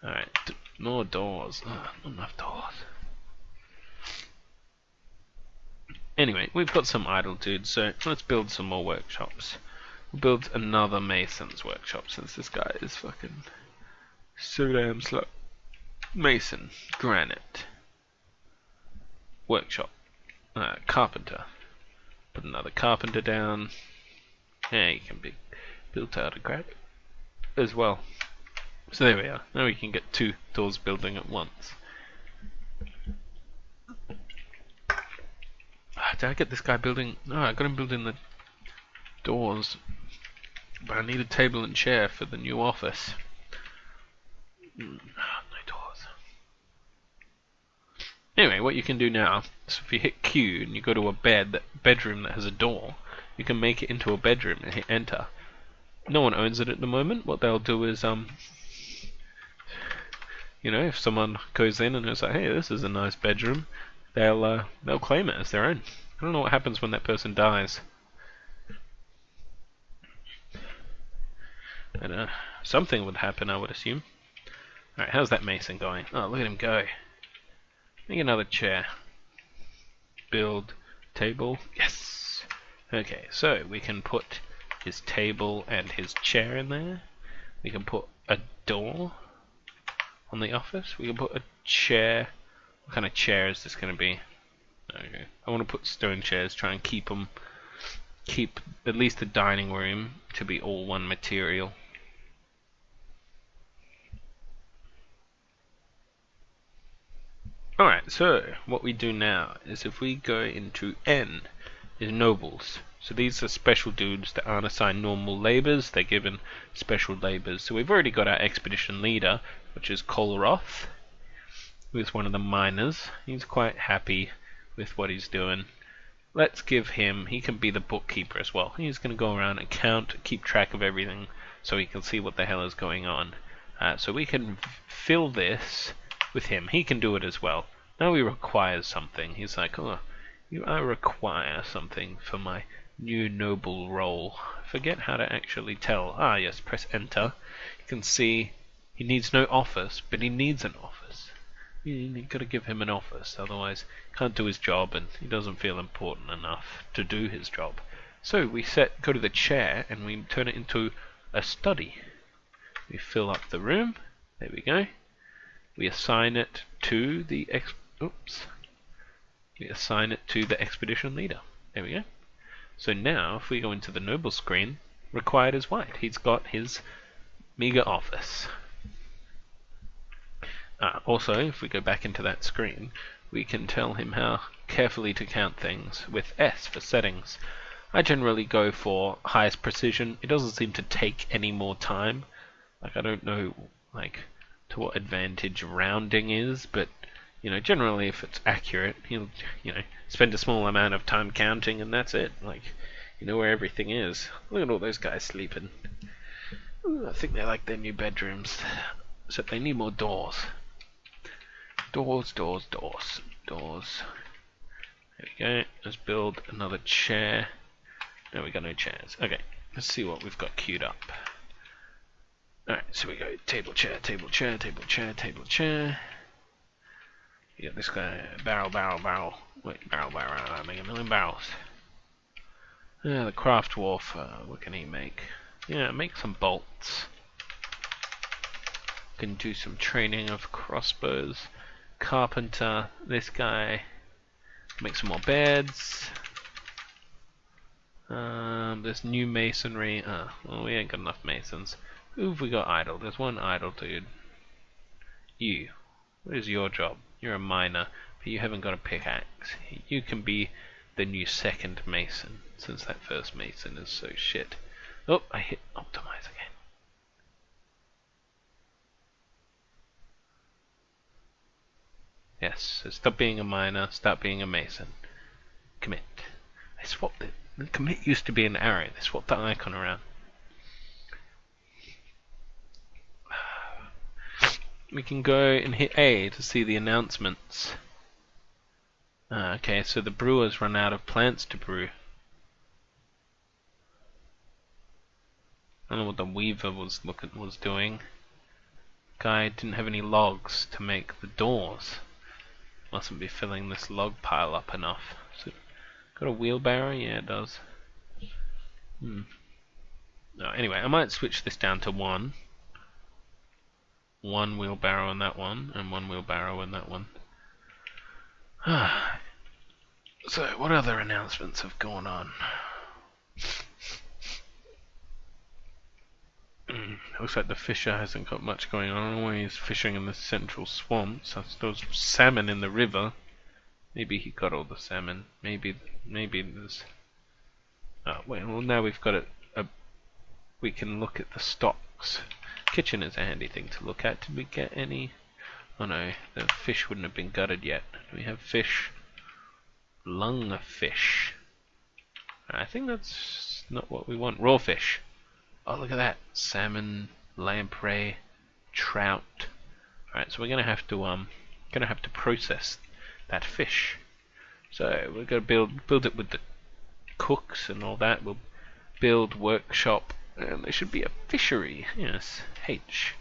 Alright, more doors. Oh, not enough doors. Anyway, we've got some idle dudes, so let's build some more workshops. We'll build another mason's workshop since this guy is fucking so damn slow. Mason, granite, workshop, carpenter. Put another carpenter down. Yeah, he can be built out of granite as well. So there we are. Now we can get 2 doors building at once. Did I get this guy building? No, I got him building the doors. But I need a table and chair for the new office. No doors. Anyway, what you can do now is if you hit Q and you go to a bedroom that has a door, you can make it into a bedroom and hit enter. No one owns it at the moment. What they'll do is if someone goes in and is like, hey, this is a nice bedroom, they'll claim it as their own. I don't know what happens when that person dies. But something would happen, I would assume. Alright, how's that mason going? Oh, look at him go. Make another chair. Build table. Yes! Okay, so we can put his table and his chair in there. We can put a door on the office. We can put a chair. What kind of chair is this going to be? Okay. I want to put stone chairs, try and keep at least the dining room to be all one material. Alright, so what we do now is if we go into N is nobles. So these are special dudes that aren't assigned normal labors, they're given special labors. So we've already got our expedition leader, which is Kolroth, who's one of the miners. He's quite happy with what he's doing. Let's give him, he can be the bookkeeper as well. He's going to go around and count, keep track of everything so he can see what the hell is going on. So we can fill this with him. He can do it as well. Now he requires something. He's like, oh, I require something for my new noble role. Forget how to actually tell. Ah, yes, press enter. You can see he needs no office, but he needs an office. You've got to give him an office, otherwise he can't do his job and he doesn't feel important enough to do his job. So we go to the chair and we turn it into a study. We fill up the room. There we go. We assign it to the expedition leader. There we go. So now, if we go into the noble screen, required is white. He's got his meager office. Also, if we go back into that screen, we can tell him how carefully to count things with S for settings. I generally go for highest precision. It doesn't seem to take any more time. I don't know, to what advantage rounding is, but generally if it's accurate, he'll spend a small amount of time counting and that's it. You know where everything is. Look at all those guys sleeping. Ooh, I think they like their new bedrooms, except they need more doors. Doors. There we go. Let's build another chair. No, we got no chairs. Okay, let's see what we've got queued up. Alright, so we go table, chair. You got this guy, barrel. Wait, barrel, I make 1,000,000 barrels. Yeah, the craft dwarf, what can he make? Yeah, make some bolts. Can do some training of crossbows. Carpenter, this guy, make some more beds. There's new masonry. Well, we ain't got enough masons. Who have we got idle? There's one idle dude. You. What is your job? You're a miner, but you haven't got a pickaxe. You can be the new second mason, since that first mason is so shit. Oh, I hit optimize again. Yes, so stop being a miner, start being a mason. Commit. I swapped it. The commit used to be an arrow. They swapped the icon around. We can go and hit A to see the announcements. Okay, so the brewers run out of plants to brew. I don't know what the weaver was doing. Guy didn't have any logs to make the doors. Mustn't be filling this log pile up enough. So, got a wheelbarrow? Yeah, it does. No, anyway, I might switch this down to 1. 1 wheelbarrow in that one, and 1 wheelbarrow in that one. So, what other announcements have gone on? Looks like the fisher hasn't got much going on. He's fishing in the central swamps. There's salmon in the river. Maybe he got all the salmon. Maybe there's... Oh, wait, well now we've got we can look at the stocks. Kitchen is a handy thing to look at. Did we get any? Oh no, the fish wouldn't have been gutted yet. We have fish. Lungfish. I think that's not what we want. Raw fish. Oh, look at that. Salmon, lamprey, trout. Alright, so we're gonna have to process that fish. So we're gonna build it with the cooks and all that. We'll build workshop, and there should be a fishery. Yes, H.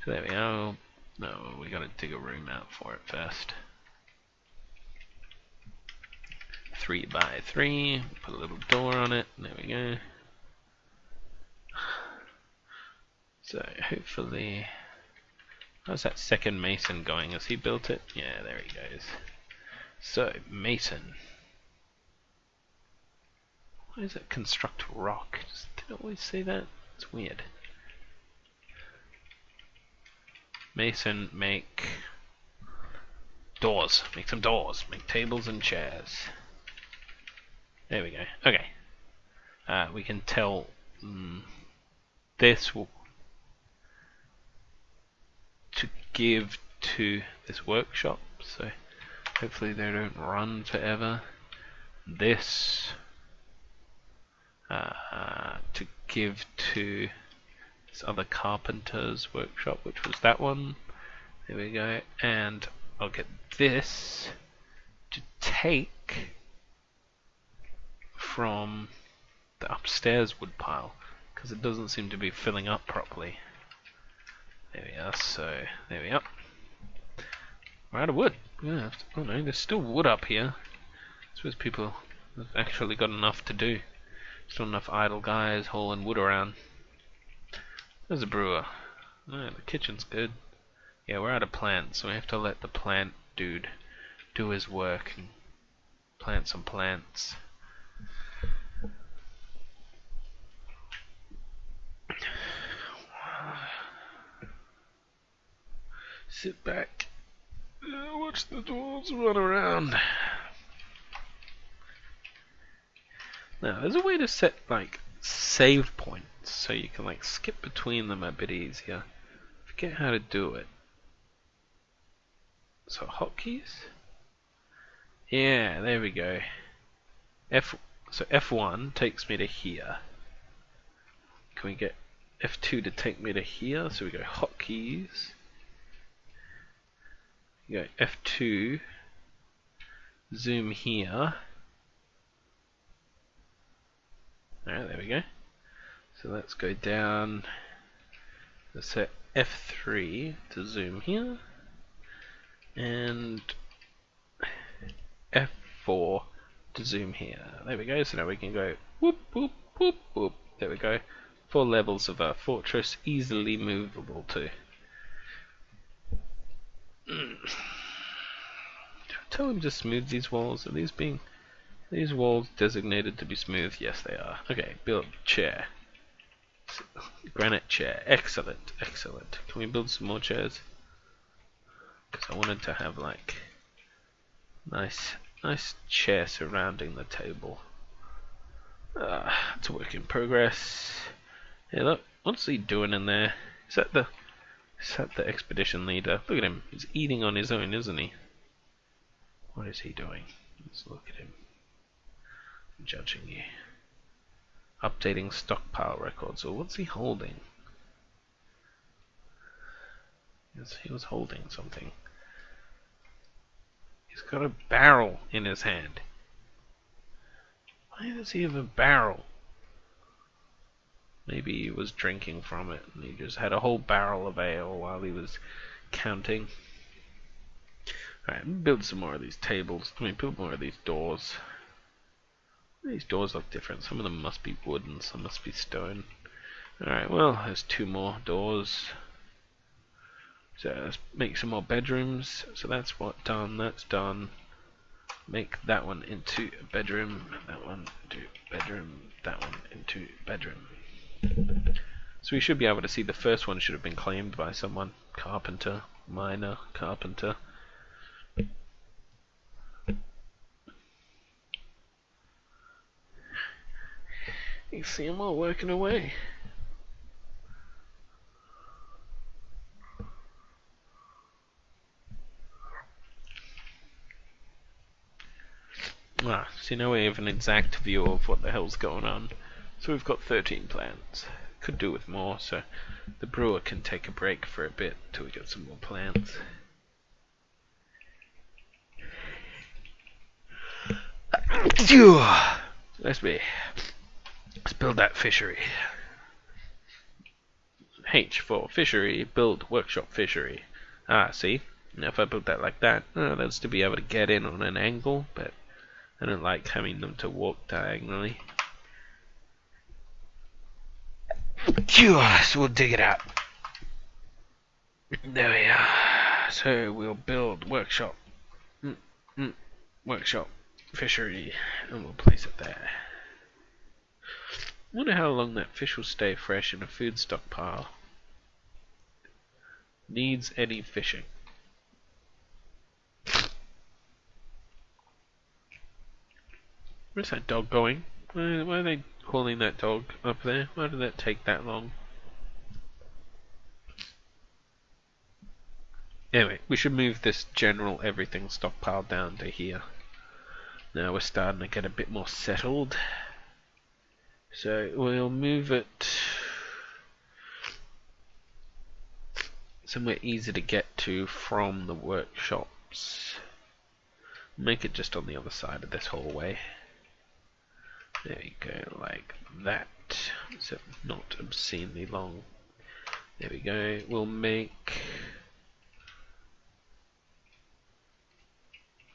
So there we go. No, we gotta dig a room out for it first. 3 by 3. Put a little door on it. There we go. So hopefully, how's that second mason going? Has he built it? Yeah, there he goes. So mason. Why does it construct rock? Did it always say that? It's weird. Mason, make doors. Make some doors. Make tables and chairs. There we go. Okay. We can tell this will to give to this workshop. So hopefully they don't run forever. This to give to this other carpenter's workshop, which was that one. There we go. And I'll get this to take from the upstairs wood pile, because it doesn't seem to be filling up properly. There we are. So there we are. We're out of wood. Yeah. Oh no, there's still wood up here. I suppose people have actually got enough to do. Still enough idle guys hauling wood around. There's a brewer. Oh, the kitchen's good. Yeah, we're out of plants, so we have to let the plant dude do his work and plant some plants. Sit back. Watch the dwarves run around. Now, there's a way to set like save points so you can like skip between them a bit easier. Forget how to do it. So hotkeys. Yeah, there we go. So F1 takes me to here. Can we get F2 to take me to here? So we go hotkeys. You go F2. Zoom here. Alright, there we go. So let's go down. Let's set F3 to zoom here. And F4 to zoom here. There we go. So now we can go whoop, whoop, whoop, whoop. There we go. 4 levels of a fortress, easily movable too. Tell him to smooth these walls. Are these walls designated to be smooth? Yes, they are. Okay, build chair. Granite chair. Excellent, excellent. Can we build some more chairs? Because I wanted to have like nice chair surrounding the table. It's a work in progress. Yeah, look, what's he doing in there? Is that the expedition leader? Look at him. He's eating on his own, isn't he? What is he doing? Let's look at him. I'm judging you. Updating stockpile records. Or what's he holding? Yes, he was holding something. He's got a barrel in his hand. Why does he have a barrel? Maybe he was drinking from it and he just had a whole barrel of ale while he was counting. Alright, build some more of these tables. Build more of these doors. These doors look different. Some of them must be wood and some must be stone. Alright, well, there's 2 more doors. So let's make some more bedrooms. So that's what done. That's done. Make that one into a bedroom. That one into bedroom. That one into bedroom. So we should be able to see the first one should have been claimed by someone. Carpenter. Miner. Carpenter. You see them all working away. so now we have an exact view of what the hell's going on. So we've got 13 plants. Could do with more, so the brewer can take a break for a bit till we get some more plants. Let's build that fishery. H for fishery, build workshop fishery. See? Now if I build that like that, that's to be able to get in on an angle, but I don't like having them to walk diagonally. So we'll dig it out. There we are. So we'll build workshop. Workshop fishery, and we'll place it there. I wonder how long that fish will stay fresh in a food stockpile. Needs any fishing. Where's that dog going? Why are they calling that dog up there? Why did that take that long? Anyway, we should move this general everything stockpile down to here. Now we're starting to get a bit more settled. So we'll move it somewhere easy to get to from the workshops. Make it just on the other side of this hallway. There you go, like that. So not obscenely long. There we go. We'll make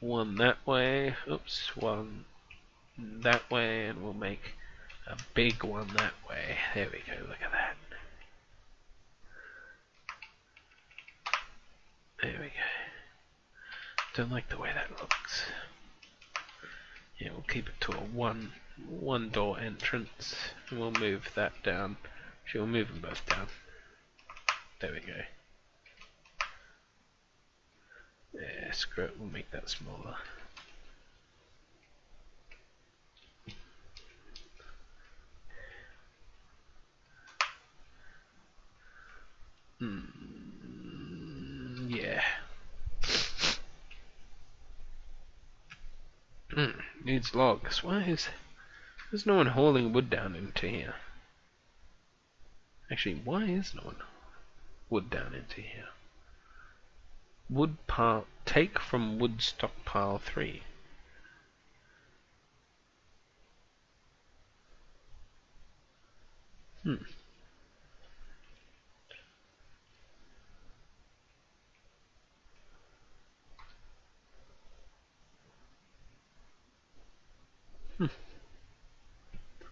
one that way. Oops, one that way, and we'll make a big one that way. There we go, look at that. There we go. Don't like the way that looks. Yeah, we'll keep it to a one door entrance, and we'll move that down. Actually, we'll move them both down. There we go. Yeah, screw it, we'll make that smaller. Yeah. Needs logs. There's no one hauling wood down into here? Actually, why is no one wood down into here? Wood pile, take from wood stockpile 3.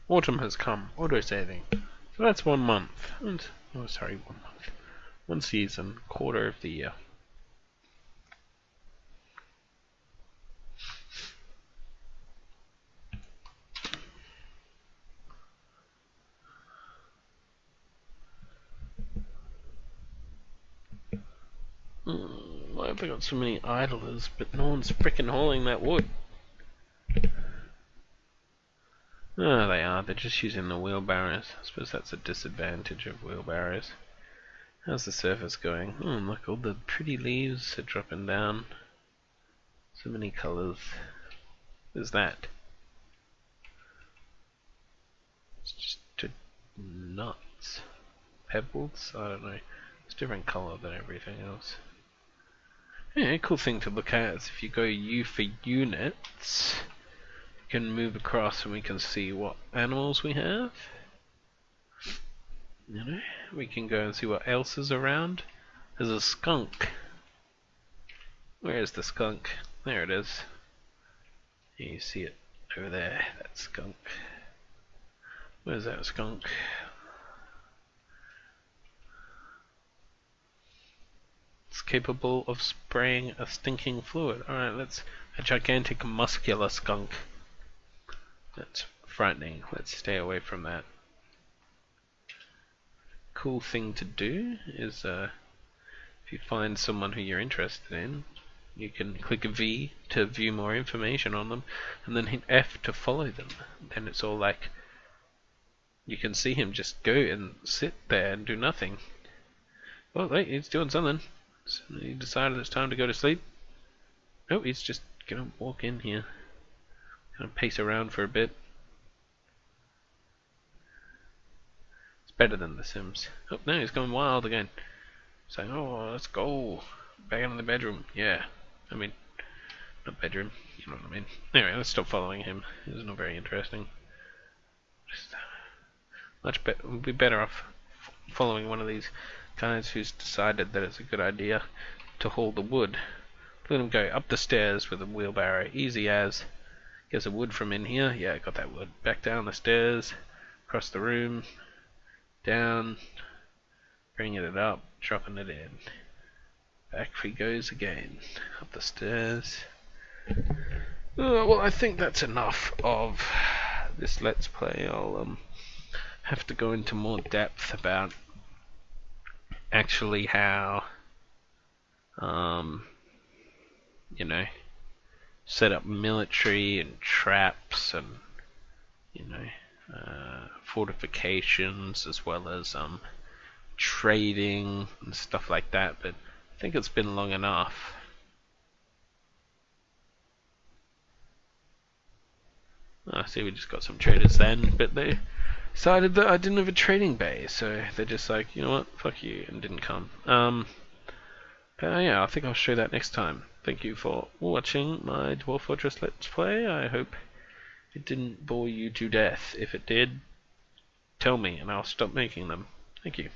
Autumn has come. Auto-saving. So that's 1 month. And, oh, sorry, 1 month. 1 season. Quarter of the year. Why have I got so many idlers, but no one's frickin' hauling that wood? Oh, they are. They're just using the wheelbarrows. I suppose that's a disadvantage of wheelbarrows. How's the surface going? Look, all the pretty leaves are dropping down. So many colours. What's that? It's just nuts. Pebbles? I don't know. It's a different colour than everything else. Yeah, a cool thing to look at is if you go U for units, you can move across and we can see what animals we have. You know, we can go and see what else is around. There's a skunk. Where is the skunk? There it is. You see it over there, that skunk. Where's that skunk? It's capable of spraying a stinking fluid. Alright, let's... a gigantic muscular skunk. That's frightening. Let's stay away from that. Cool thing to do is if you find someone who you're interested in, you can click V to view more information on them, and then hit F to follow them. Then it's all like you can see him just go and sit there and do nothing. Oh, wait, he's doing something. So he decided it's time to go to sleep. Oh, he's just gonna walk in here. Kind of pace around for a bit. It's better than The Sims. Oh no, he's going wild again. Saying, "Oh, let's go back into the bedroom." Yeah, I mean, not bedroom. You know what I mean. Anyway, let's stop following him. This is not very interesting. Just, much better. We'll be better off following one of these guys who's decided that it's a good idea to haul the wood. Let him go up the stairs with a wheelbarrow, easy as. Get some wood from in here. Yeah, got that wood. Back down the stairs, across the room, down, bringing it up, dropping it in. Back he goes again, up the stairs. Well, I think that's enough of this Let's Play. I'll have to go into more depth about actually how, you know, set up military and traps and, you know, fortifications, as well as trading and stuff like that, but I think it's been long enough. See, we just got some traders then, but they decided that I didn't have a trading bay, so they're just like, you know what, fuck you, and didn't come. But yeah, I think I'll show that next time. Thank you for watching my Dwarf Fortress Let's Play. I hope it didn't bore you to death. If it did, tell me and I'll stop making them. Thank you.